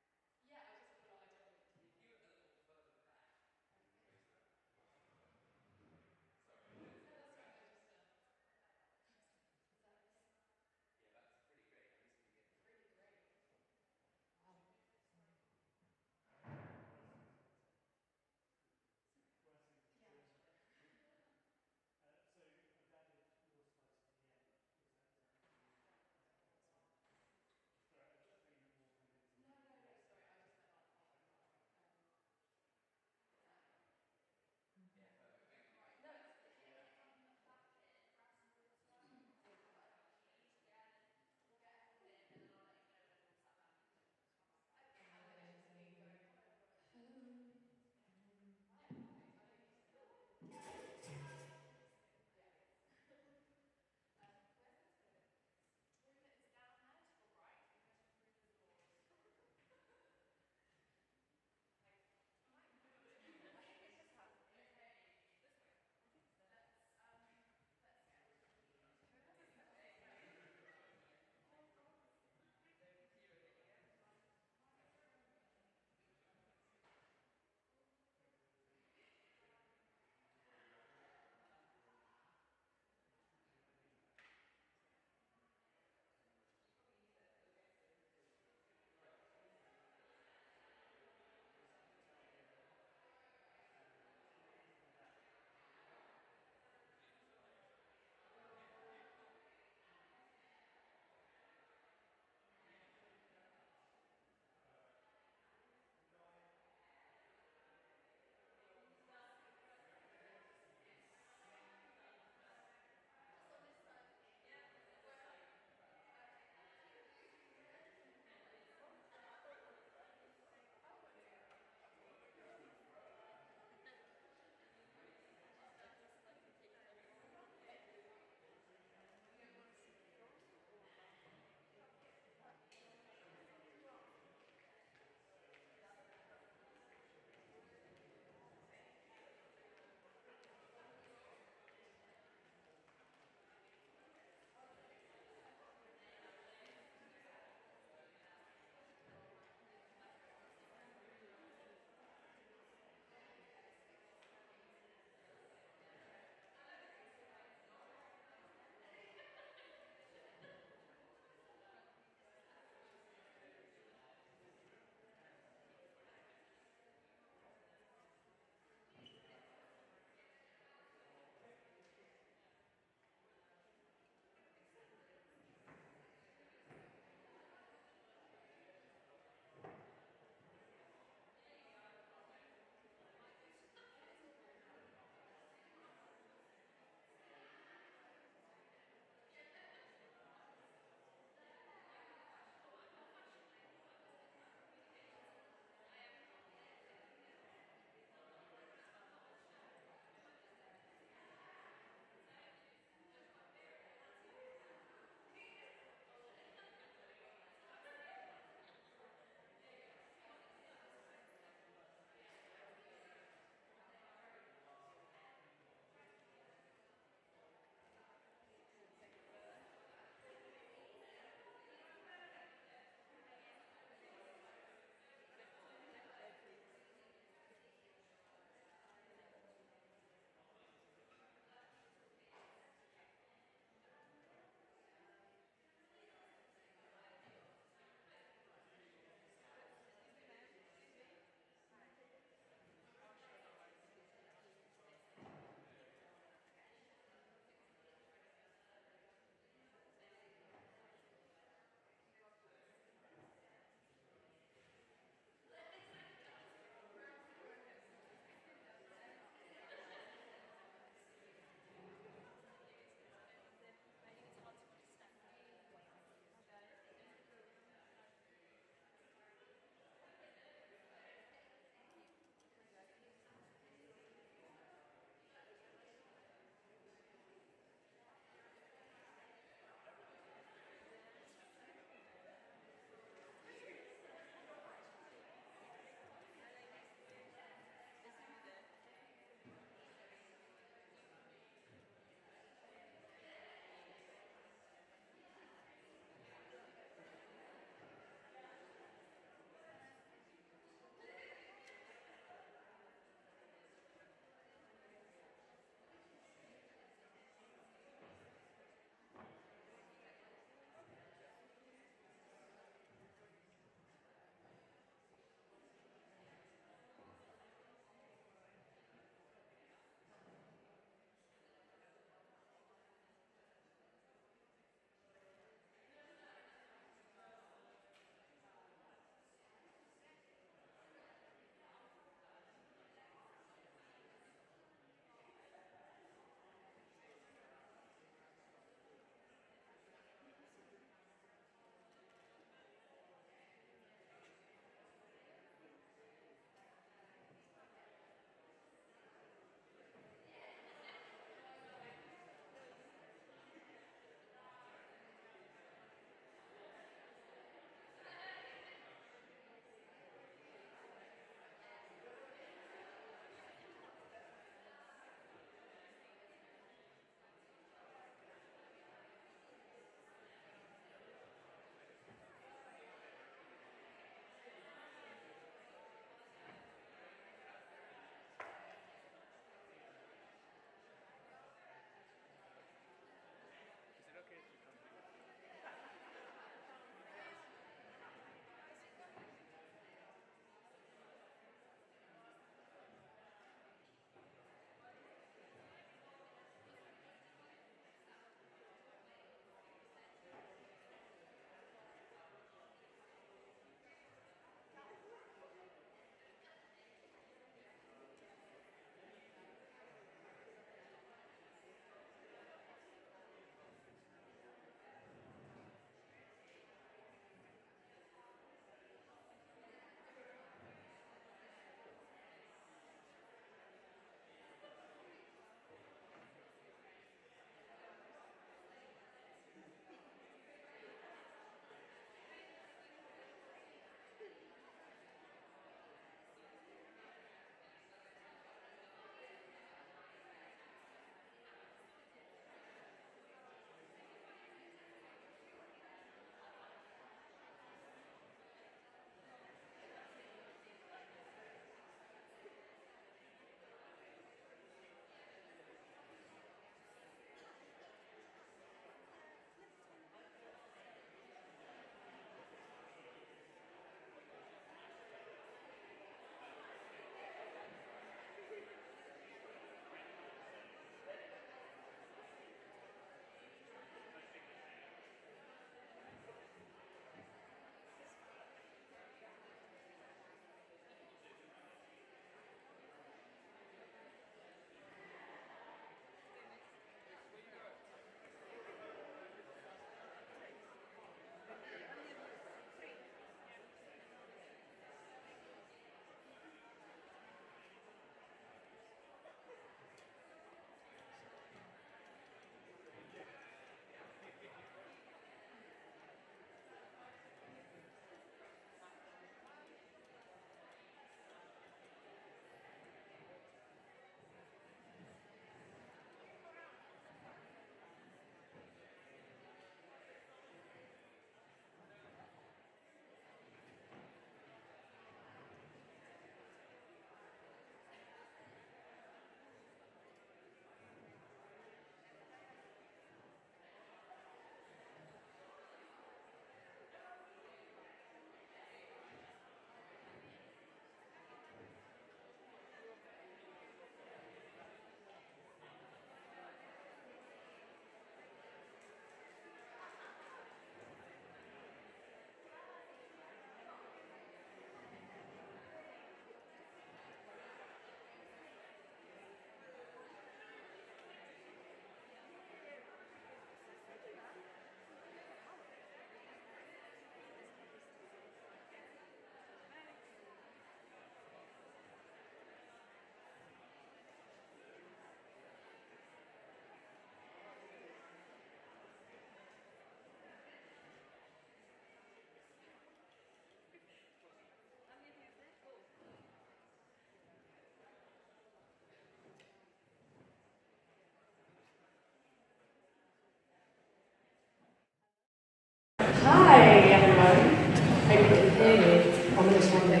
Hi everyone. Hope you can hear me. I'm just wondering.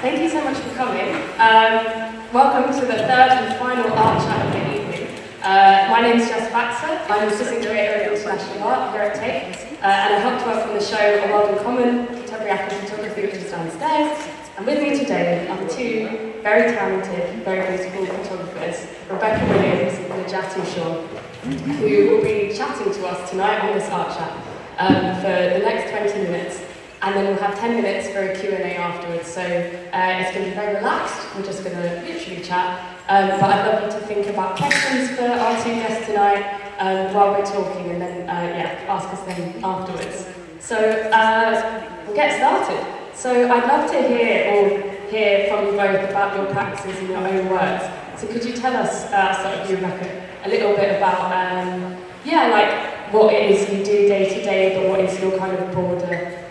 Thank you so much for coming. Welcome to the third and final art chat of the evening. My name is Jess Baxter. I'm Assistant Curator of International Art here at Tate, and I helped work on the show A World in Common, Contemporary African Photography, which is downstairs. And with me today are two very talented, very beautiful photographers, Rebekah and Ejatu, who will be chatting to us tonight on this art chat for the next 20 minutes. And then we'll have 10 minutes for a Q&A afterwards. So it's going to be very relaxed. We're just going to literally chat. But I'd love you to think about questions for our two guests tonight while we're talking, and then ask us them afterwards. So we'll get started. So I'd love to hear from you both about your practices in your own words. So could you tell us, sort of you, Rebekah, a little bit about, what it is you do day to day, but what is your kind of broader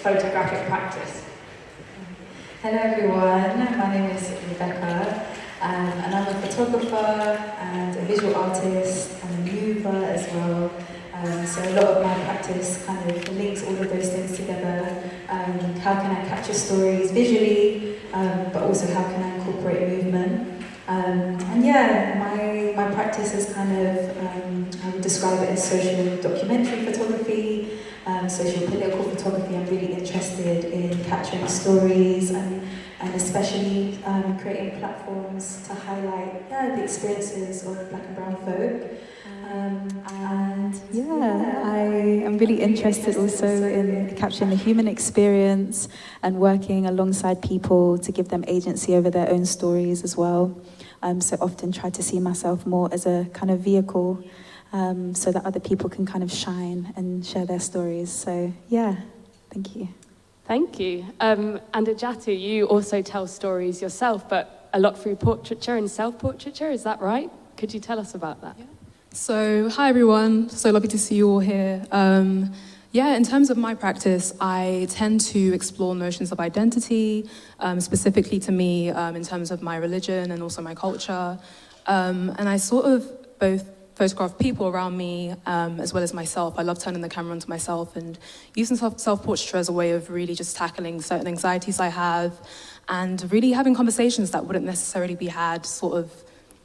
photographic practice? Hello everyone, my name is Rebekah, and I'm a photographer and a visual artist and a mover as well. So a lot of my practice kind of links all of those things together. How can I capture stories visually, but also how can I incorporate movement? My practice is kind of, I would describe it as social documentary photography, social political photography. I'm really interested in capturing stories and especially creating platforms to highlight the experiences of Black and brown folk. I am really interested also in capturing the human experience and working alongside people to give them agency over their own stories as well. So often try to see myself more as a kind of vehicle so that other people can kind of shine and share their stories. So thank you. Thank you. And Ejatu, you also tell stories yourself, but a lot through portraiture and self-portraiture, is that right? Could you tell us about that? Yeah. So, hi everyone, so lovely to see you all here. In terms of my practice, I tend to explore notions of identity, specifically to me in terms of my religion and also my culture. And I sort of both photograph people around me as well as myself. I love turning the camera onto myself and using self-portraiture as a way of really just tackling certain anxieties I have and really having conversations that wouldn't necessarily be had sort of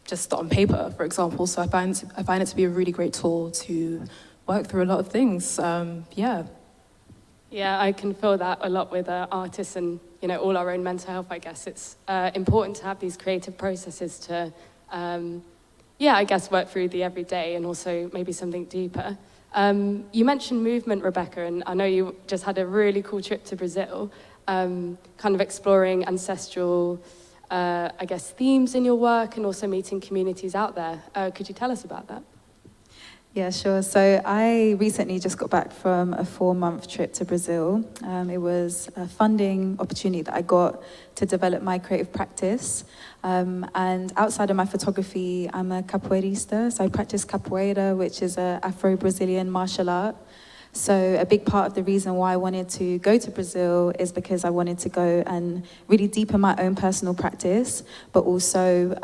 just on paper, for example. So I find it to be a really great tool to work through a lot of things. Yeah, I can feel that a lot with artists and all our own mental health. I guess it's important to have these creative processes to, work through the everyday and also maybe something deeper. You mentioned movement, Rebekah, and I know you just had a really cool trip to Brazil, kind of exploring ancestral themes in your work and also meeting communities out there. Could you tell us about that? Yeah, sure. So I recently just got back from a 4-month trip to Brazil. It was a funding opportunity that I got to develop my creative practice. And outside of my photography, I'm a capoeirista. So I practice capoeira, which is an Afro-Brazilian martial art. So a big part of the reason why I wanted to go to Brazil is because I wanted to go and really deepen my own personal practice, but also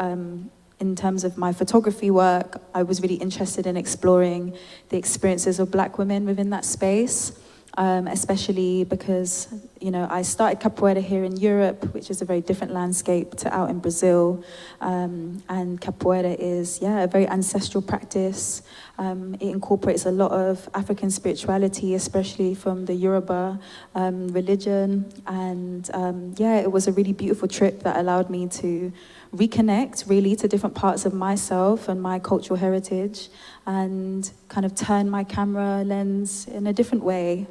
in terms of my photography work, I was really interested in exploring the experiences of Black women within that space, especially because, I started capoeira here in Europe, which is a very different landscape to out in Brazil. And capoeira is, a very ancestral practice. It incorporates a lot of African spirituality, especially from the Yoruba religion. And it was a really beautiful trip that allowed me to reconnect really to different parts of myself and my cultural heritage and kind of turn my camera lens in a different way.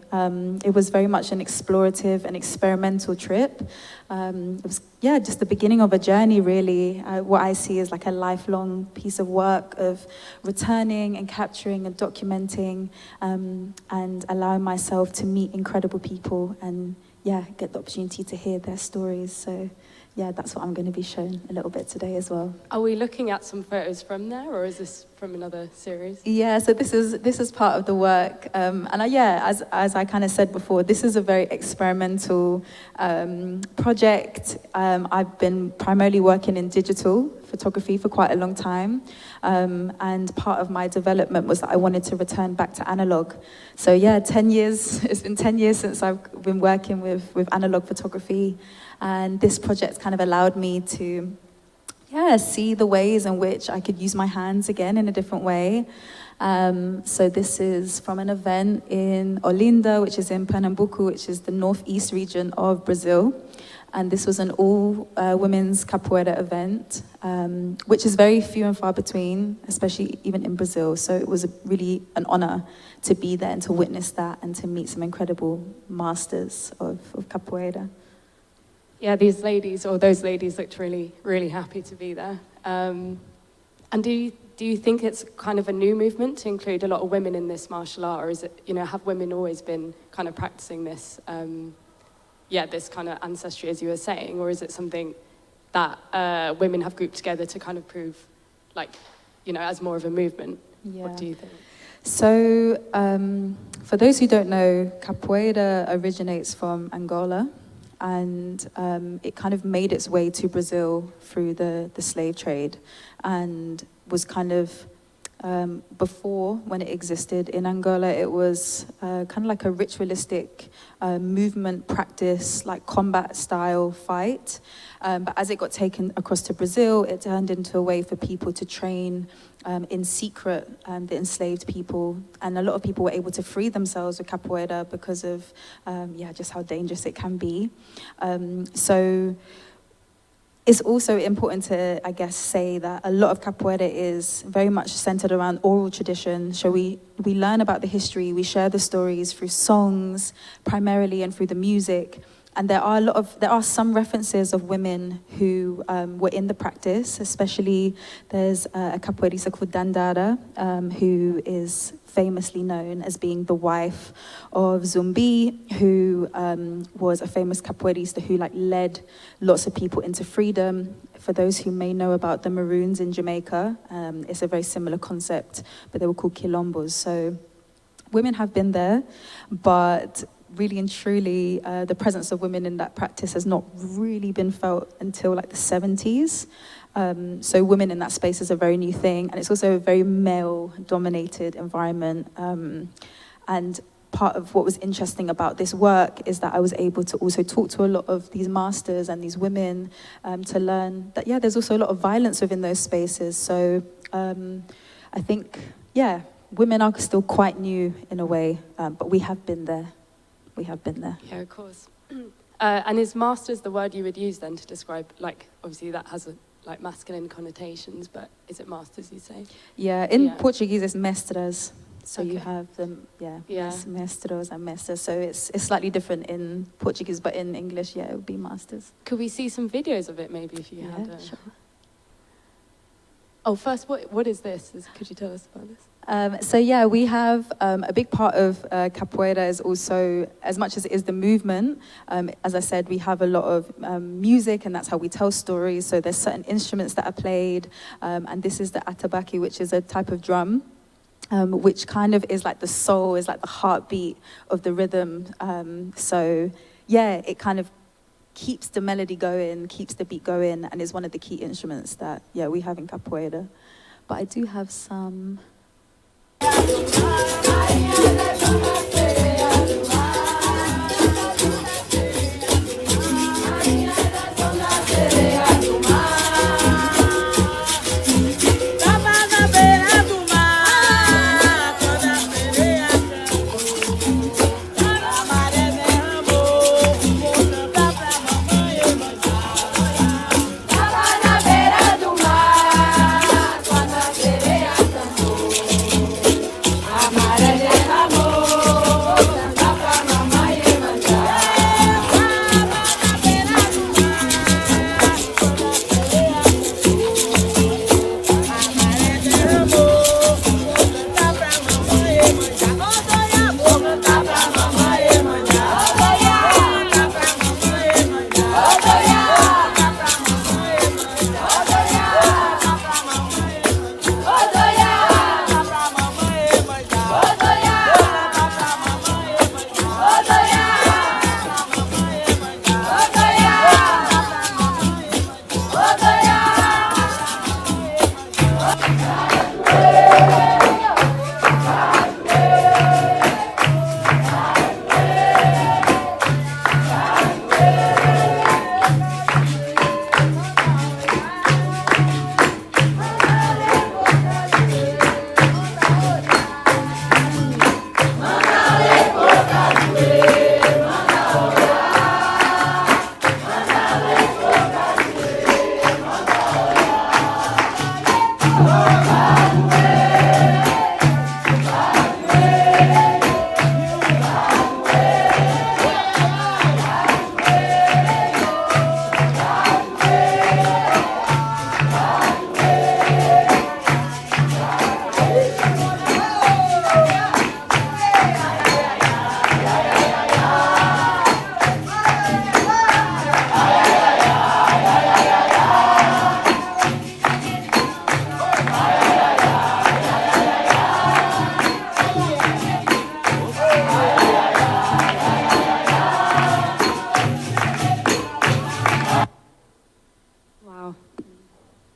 It was very much an explorative and experimental trip. It was, just the beginning of a journey, really. What I see is like a lifelong piece of work of returning and capturing and documenting and allowing myself to meet incredible people and, get the opportunity to hear their stories. So, that's what I'm going to be showing a little bit today as well. Are we looking at some photos from there, or is this from another series? Yeah, so this is part of the work, as I kind of said before, this is a very experimental project. I've been primarily working in digital photography for quite a long time, and part of my development was that I wanted to return back to analog. So yeah, 10 years. It's been 10 years since I've been working with analog photography, and this project kind of allowed me to see the ways in which I could use my hands again in a different way. So this is from an event in Olinda, which is in Pernambuco, which is the northeast region of Brazil. And this was an all-women's capoeira event, which is very few and far between, especially even in Brazil. So it was really an honor to be there and to witness that and to meet some incredible masters of capoeira. Yeah, these ladies, or those ladies, looked really, really happy to be there. And do you think it's kind of a new movement to include a lot of women in this martial art, or is it, have women always been kind of practicing this, this kind of ancestry, as you were saying, or is it something that women have grouped together to kind of prove, as more of a movement? Yeah. What do you think? So, for those who don't know, capoeira originates from Angola. And it kind of made its way to Brazil through the slave trade, and was kind of, before, when it existed in Angola, it was kind of like a ritualistic movement practice, like combat style fight. But as it got taken across to Brazil, it turned into a way for people to train in secret, the enslaved people, and a lot of people were able to free themselves with capoeira because of, just how dangerous it can be. So it's also important to, I guess, say that a lot of capoeira is very much centered around oral tradition. So we learn about the history, we share the stories through songs, primarily, and through the music. And there are some references of women who were in the practice, especially there's a capoeirista called Dandara, who is famously known as being the wife of Zumbi, who was a famous capoeirista who led lots of people into freedom. For those who may know about the Maroons in Jamaica, it's a very similar concept, but they were called quilombos. So women have been there, but really and truly, the presence of women in that practice has not really been felt until the 70s. So women in that space is a very new thing, and it's also a very male-dominated environment. And part of what was interesting about this work is that I was able to also talk to a lot of these masters and these women to learn that, there's also a lot of violence within those spaces. So I think, women are still quite new in a way, but we have been there. We have been there. Yeah, of course. And is masters the word you would use then to describe, obviously that has masculine connotations, but is it masters you say? Yeah, in Portuguese it's mestras. So you have them, mestros and mestras. So it's slightly different in Portuguese, but in English, it would be masters. Could we see some videos of it maybe if you had? Sure. Oh, first, what is this? Could you tell us about this? We have a big part of capoeira is also, as much as it is the movement, as I said, we have a lot of music, and that's how we tell stories. So there's certain instruments that are played, and this is the atabaque, which is a type of drum, which kind of is like the soul, is like the heartbeat of the rhythm. It kind of keeps the melody going, keeps the beat going, and is one of the key instruments that, we have in capoeira. But I do have some... Amar é derramou.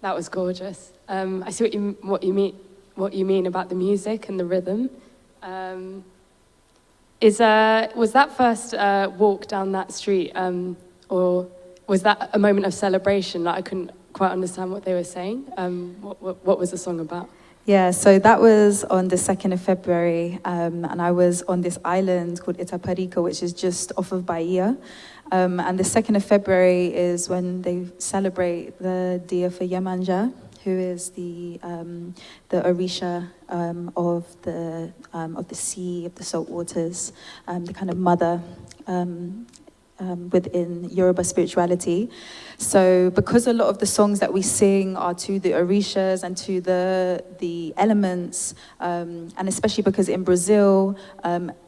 That was gorgeous. I see what you mean about the music and the rhythm. Was that first walk down that street, or was that a moment of celebration? Like, I couldn't quite understand what they were saying. What was the song about? Yeah, so that was on the 2nd of February, and I was on this island called Itaparica, which is just off of Bahia. And the 2nd of February is when they celebrate the Dia for Yemanja, who is the Orisha of the sea, of the salt waters, the kind of mother within Yoruba spirituality. So because a lot of the songs that we sing are to the orishas and to the elements, and especially because in Brazil,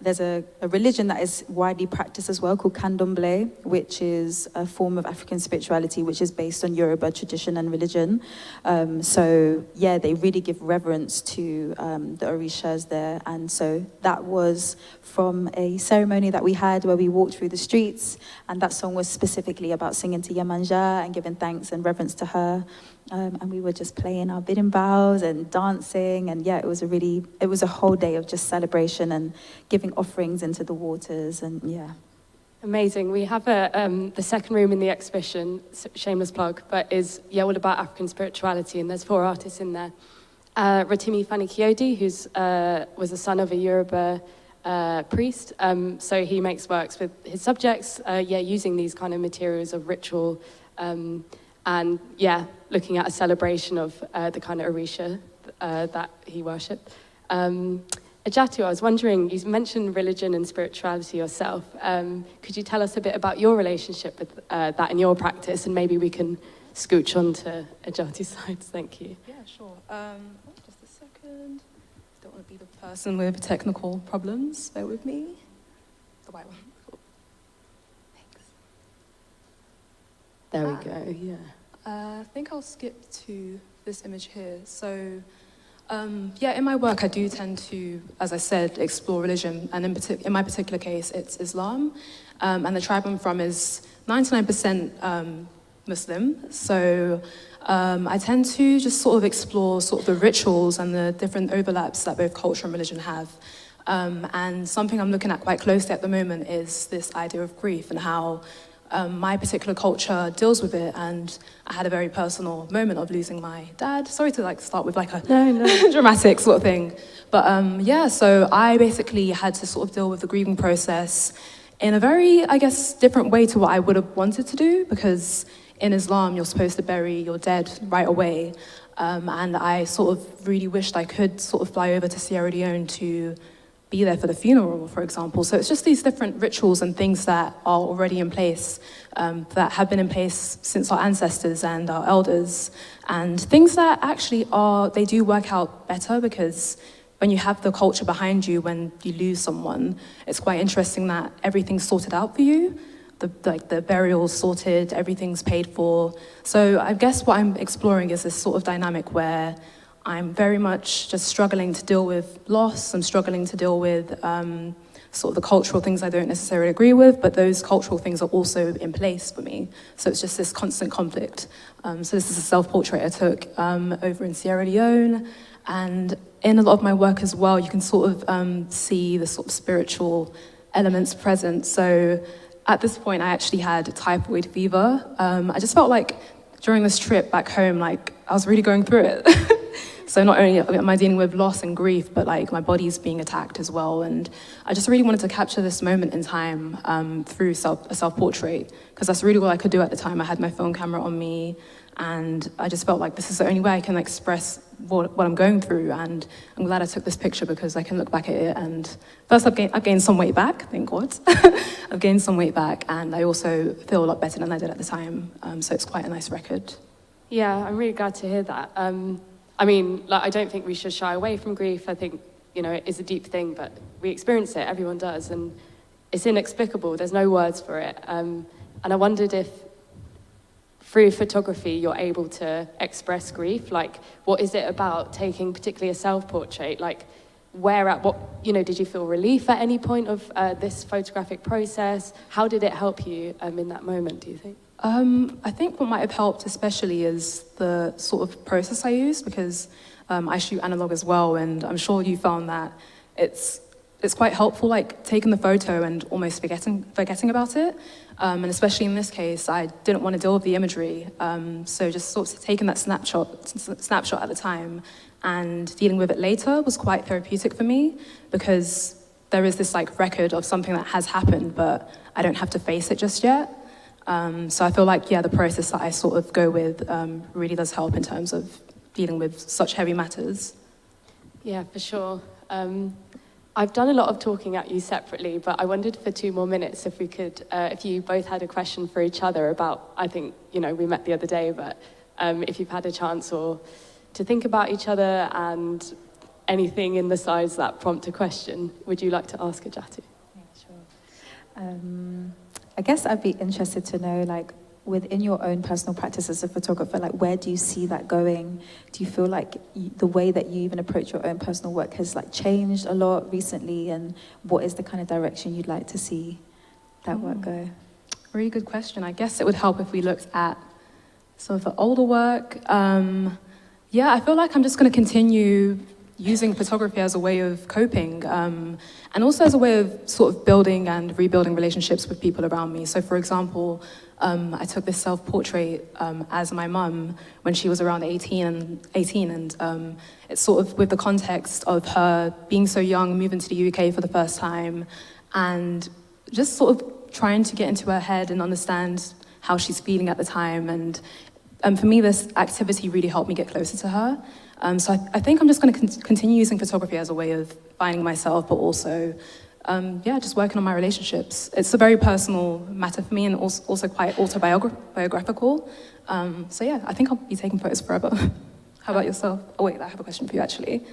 there's a religion that is widely practiced as well called candomblé, which is a form of African spirituality which is based on Yoruba tradition and religion. So yeah, they really give reverence to the orishas there. And so that was from a ceremony that we had where we walked through the streets, and that song was specifically about singing to Yemanja and giving thanks and reverence to her. And we were just playing our bidding bows and dancing, and yeah, it was a whole day of just celebration and giving offerings into the waters, and yeah. Amazing. We have the second room in the exhibition, shameless plug, but is all about African spirituality, and there's 4 artists in there. Rotimi Fani-Kayode, who's was the son of a Yoruba priest, so he makes works with his subjects, using these kind of materials of ritual, and looking at a celebration of the kind of Orisha that he worshipped. Ejatu, I was wondering, you mentioned religion and spirituality yourself. Could you tell us a bit about your relationship with that in your practice, and maybe we can scooch on to Ejatu's side? Thank you. Yeah, sure. Just a second. Don't want to be the person with technical problems. Bear with me. The white one. Cool. Thanks. There we go, yeah. I think I'll skip to this image here. So, in my work, I do tend to, as I said, explore religion. And in my particular case, it's Islam. And the tribe I'm from is 99% Muslim. So I tend to just sort of explore sort of the rituals and the different overlaps that both culture and religion have. And something I'm looking at quite closely at the moment is this idea of grief and how my particular culture deals with it. And I had a very personal moment of losing my dad. Sorry to start with a dramatic sort of thing. But so I basically had to sort of deal with the grieving process in a very, I guess, different way to what I would have wanted to do, because in Islam, you're supposed to bury your dead right away. And I sort of really wished I could sort of fly over to Sierra Leone to be there for the funeral, for example. So it's just these different rituals and things that are already in place, that have been in place since our ancestors and our elders, and things that actually they do work out better, because when you have the culture behind you, when you lose someone, it's quite interesting that everything's sorted out for you. The burial's sorted, everything's paid for. So I guess what I'm exploring is this sort of dynamic where I'm very much just struggling to deal with loss. I'm struggling to deal with sort of the cultural things I don't necessarily agree with, but those cultural things are also in place for me. So it's just this constant conflict. So this is a self-portrait I took over in Sierra Leone. And in a lot of my work as well, you can sort of see the sort of spiritual elements present. So at this point, I actually had typhoid fever. I just felt like during this trip back home, I was really going through it. So not only am I dealing with loss and grief, but my body's being attacked as well. And I just really wanted to capture this moment in time through a self-portrait, because that's really what I could do at the time. I had my phone camera on me, and I just felt like this is the only way I can express what I'm going through. And I'm glad I took this picture, because I can look back at it, and first I've gained some weight back, thank God. I've gained some weight back, and I also feel a lot better than I did at the time. So it's quite a nice record. Yeah, I'm really glad to hear that. I mean, I don't think we should shy away from grief. I think, it is a deep thing, but we experience it, everyone does, and it's inexplicable. There's no words for it. And I wondered if through photography, you're able to express grief. What is it about taking particularly a self-portrait? Did you feel relief at any point of this photographic process? How did it help you in that moment, do you think? I think what might have helped especially is the sort of process I use, because I shoot analog as well, and I'm sure you found that it's quite helpful, like taking the photo and almost forgetting about it. And especially in this case, I didn't want to deal with the imagery, so just sort of taking that snapshot at the time and dealing with it later was quite therapeutic for me, because there is this like record of something that has happened, but I don't have to face it just yet. So I feel like, yeah, the process that I sort of go with really does help in terms of dealing with such heavy matters. Yeah, for sure. I've done a lot of talking at you separately, but I wondered for 2 more minutes if we could, if you both had a question for each other about, I think, you know, we met the other day, but if you've had a chance or to think about each other and anything in the slides that prompt a question, would you like to ask Ejatu? Yeah, sure. I guess I'd be interested to know, like, within your own personal practice as a photographer, like, where do you see that going? Do you feel like the way that you even approach your own personal work has like changed a lot recently, and what is the kind of direction you'd like to see that work go? Really good question. I guess it would help if we looked at some of the older work. Yeah, I feel like I'm just going to continue using photography as a way of coping, and also as a way of sort of building and rebuilding relationships with people around me. So for example, I took this self-portrait as my mum when she was around 18, and it's sort of with the context of her being so young, moving to the UK for the first time, and just sort of trying to get into her head and understand how she's feeling at the time. And for me, this activity really helped me get closer to her. So I think I'm just going to continue using photography as a way of finding myself, but also, yeah, just working on my relationships. It's a very personal matter for me, and also quite autobiographical. So yeah, I think I'll be taking photos forever. How about yourself? Oh wait, I have a question for you actually.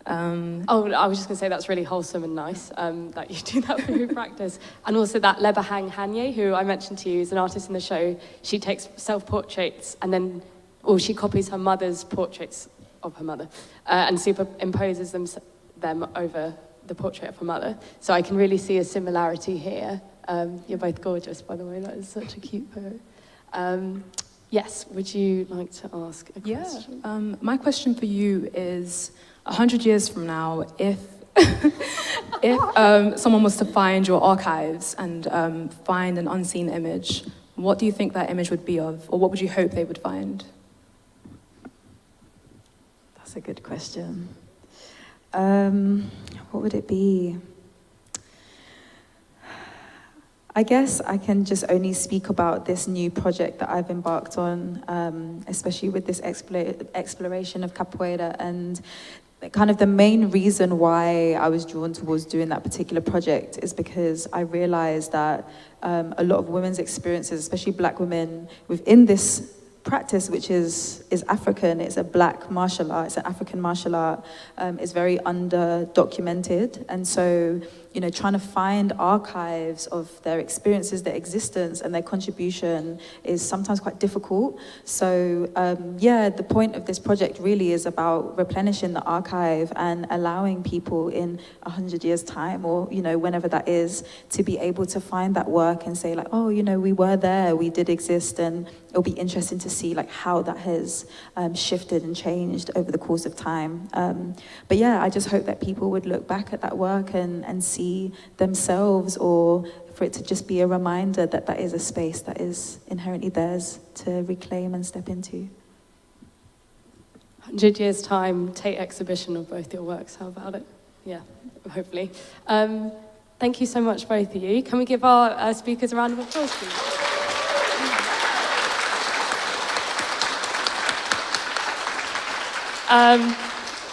Oh, I was just going to say that's really wholesome and nice that you do that for your practice. And also that Rebekah, who I mentioned to you, is an artist in the show. She takes self-portraits and then, or she copies her mother's portraits of her mother and superimposes them over the portrait of her mother. So I can really see a similarity here. You're both gorgeous, by the way. That is such a cute photo. Yes, would you like to ask a question? Yeah, my question for you is, 100 years from now, if someone was to find your archives and find an unseen image, what do you think that image would be of, or what would you hope they would find? That's a good question. What would it be? I guess I can just only speak about this new project that I've embarked on, especially with this exploration of capoeira, and kind of the main reason why I was drawn towards doing that particular project is because I realized that a lot of women's experiences, especially Black women, within this practice, which is African, it's a Black martial art, it's an African martial art, is very under-documented. And so, you know, trying to find archives of their experiences, their existence, and their contribution is sometimes quite difficult. So, yeah, the point of this project really is about replenishing the archive and allowing people in 100 years' time, or, you know, whenever that is, to be able to find that work and say, like, oh, you know, we were there, we did exist, and it'll be interesting to see, like, how that has shifted and changed over the course of time. But yeah, I just hope that people would look back at that work and see themselves, or for it to just be a reminder that that is a space that is inherently theirs to reclaim and step into. 100 years' time, Tate exhibition of both your works. How about it? Yeah, hopefully. Thank you so much, both of you. Can we give our speakers a round of applause, please?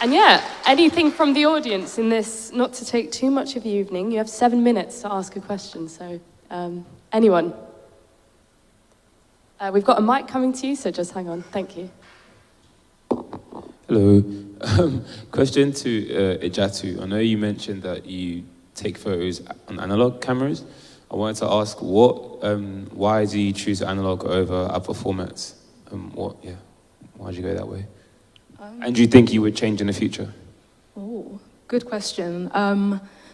And yeah, anything from the audience in this, not to take too much of the evening, you have 7 minutes to ask a question, so anyone? We've got a mic coming to you, so just hang on. Thank you. Hello. Question to Ejatu. I know you mentioned that you take photos on analog cameras. I wanted to ask, why do you choose analog over other formats? Why did you go that way? And do you think you would change in the future? Oh, good question.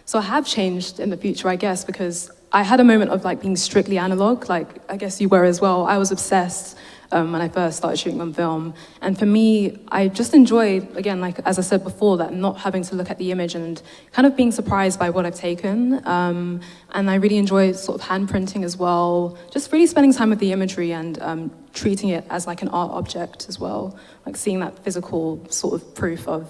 So I have changed in the future, I guess, because I had a moment of like being strictly analog, like I guess you were as well. I was obsessed when I first started shooting on film. And for me, I just enjoyed, again, like as I said before, that not having to look at the image and kind of being surprised by what I've taken. And I really enjoy sort of hand printing as well, just really spending time with the imagery and treating it as like an art object as well, like seeing that physical sort of proof of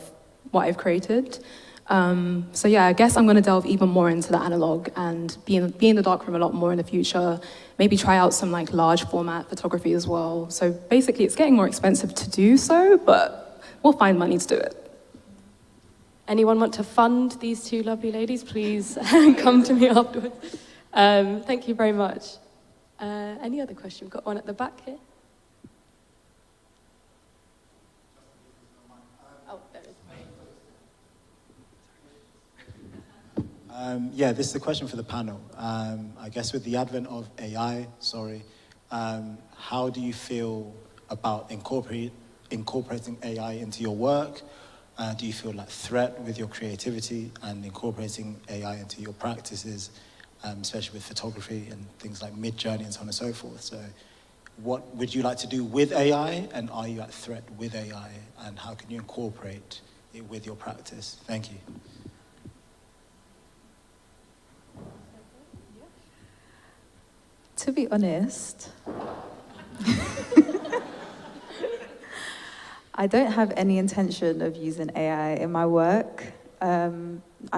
what I've created. So yeah, I guess I'm going to delve even more into the analog and be in the darkroom a lot more in the future. Maybe try out some like large format photography as well. So basically, it's getting more expensive to do so, but we'll find money to do it. Anyone want to fund these two lovely ladies? Please come to me afterwards. Thank you very much. Any other question? We've got one at the back here. Oh, there is. Yeah, this is a question for the panel. I guess with the advent of AI, how do you feel about incorporating AI into your work? Do you feel like threat with your creativity and incorporating AI into your practices, especially with photography and things like Mid-Journey and so on and so forth? So what would you like to do with AI, and are you at threat with AI, and how can you incorporate it with your practice? Thank you. To be honest, I don't have any intention of using AI in my work. I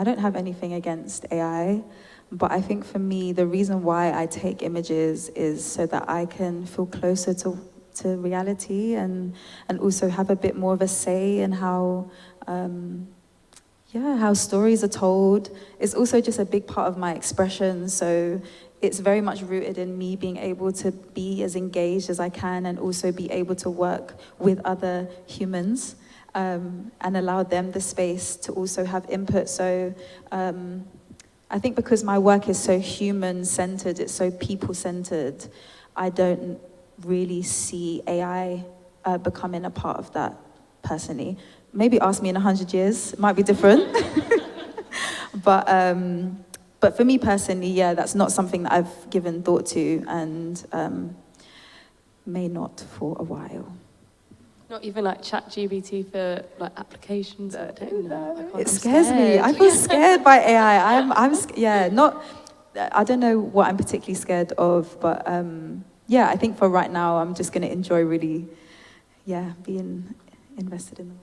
don't have anything against AI, but I think for me, the reason why I take images is so that I can feel closer to reality and also have a bit more of a say in how stories are told. It's also just a big part of my expression, so it's very much rooted in me being able to be as engaged as I can and also be able to work with other humans and allow them the space to also have input. So I think because my work is so human-centered, it's so people-centered, I don't really see AI becoming a part of that personally. Maybe ask me in 100 years, it might be different. But for me personally, yeah, that's not something that I've given thought to and may not for a while. Not even like ChatGPT for like applications? I don't know. It scares me. I feel scared by AI. I don't know what I'm particularly scared of, but yeah, I think for right now, I'm just going to enjoy really, being invested in them.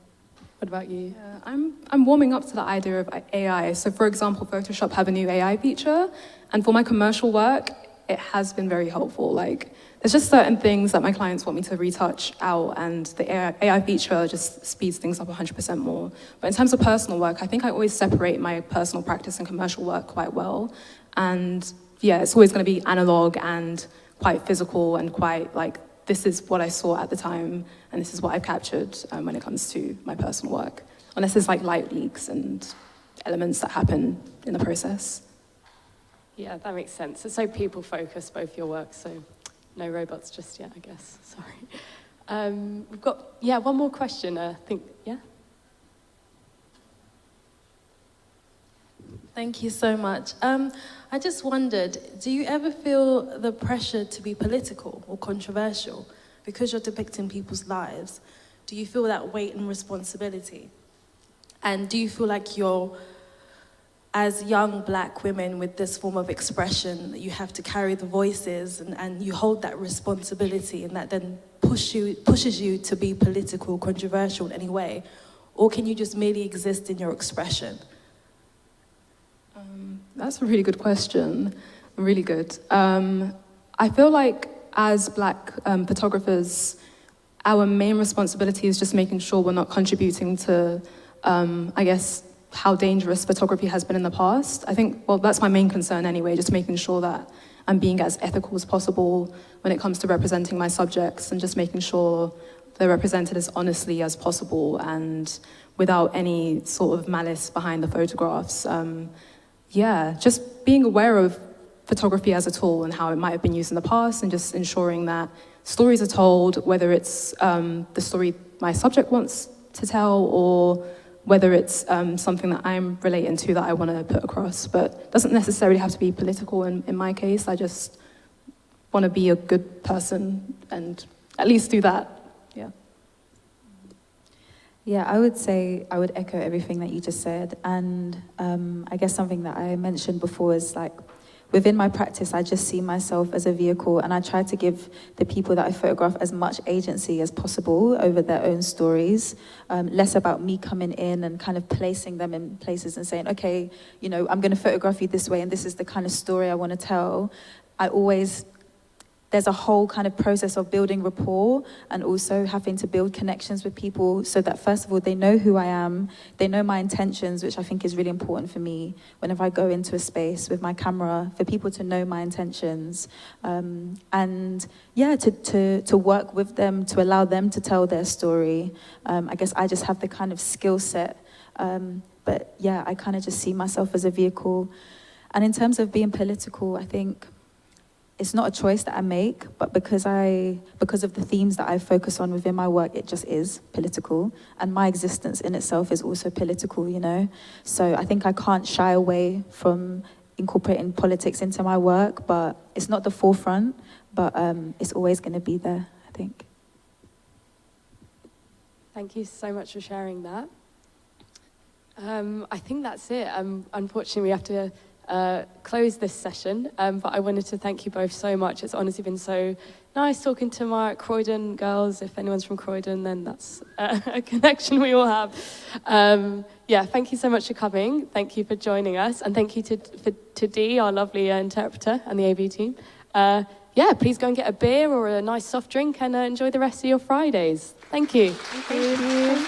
What about you? I'm warming up to the idea of AI. So for example, Photoshop have a new AI feature, and for my commercial work, it has been very helpful. Like, there's just certain things that my clients want me to retouch out, and the AI feature just speeds things up 100% more. But in terms of personal work, I think I always separate my personal practice and commercial work quite well. And yeah, it's always going to be analog and quite physical and quite like, this is what I saw at the time, and this is what I've captured when it comes to my personal work. Unless there's like light leaks and elements that happen in the process. Yeah, that makes sense. It's so people-focused, both your work, so no robots just yet, I guess. Sorry. We've got, one more question, I think, yeah? Thank you so much. I just wondered, do you ever feel the pressure to be political or controversial because you're depicting people's lives? Do you feel that weight and responsibility? And do you feel like you're, as young Black women with this form of expression, that you have to carry the voices and you hold that responsibility, and that then pushes you to be political, controversial in any way? Or can you just merely exist in your expression? That's a really good question. Really good. I feel like as Black photographers, our main responsibility is just making sure we're not contributing to, I guess, how dangerous photography has been in the past. I think, well, that's my main concern anyway, just making sure that I'm being as ethical as possible when it comes to representing my subjects, and just making sure they're represented as honestly as possible and without any sort of malice behind the photographs. Just being aware of photography as a tool and how it might have been used in the past, and just ensuring that stories are told, whether it's the story my subject wants to tell, or whether it's something that I'm relating to that I want to put across. But it doesn't necessarily have to be political in my case. I just want to be a good person and at least do that. Yeah. Yeah, I would say I would echo everything that you just said. And I guess something that I mentioned before is like, within my practice, I just see myself as a vehicle, and I try to give the people that I photograph as much agency as possible over their own stories. Less about me coming in and kind of placing them in places and saying, okay, you know, I'm going to photograph you this way, and this is the kind of story I want to tell. There's a whole kind of process of building rapport and also having to build connections with people so that, first of all, they know who I am, they know my intentions, which I think is really important for me whenever I go into a space with my camera, for people to know my intentions. And yeah, to work with them, to allow them to tell their story. I guess I just have the kind of skill set. But yeah, I kind of just see myself as a vehicle. And in terms of being political, I think it's not a choice that I make, but because of the themes that I focus on within my work, it just is political. And my existence in itself is also political, you know? So I think I can't shy away from incorporating politics into my work, but it's not the forefront, but it's always going to be there, I think. Thank you so much for sharing that. I think that's it. Unfortunately, we have to close this session, but I wanted to thank you both so much. It's honestly been so nice talking to my Croydon girls. If anyone's from Croydon, then that's a connection we all have. Yeah, thank you so much for coming. Thank you for joining us, and thank you to Dee, our lovely interpreter, and the AV team. Yeah, please go and get a beer or a nice soft drink and enjoy the rest of your Fridays. Thank you. Thank you.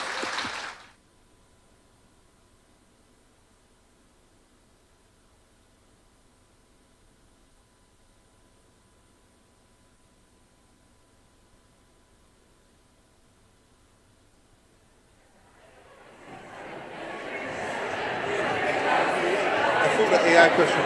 AI question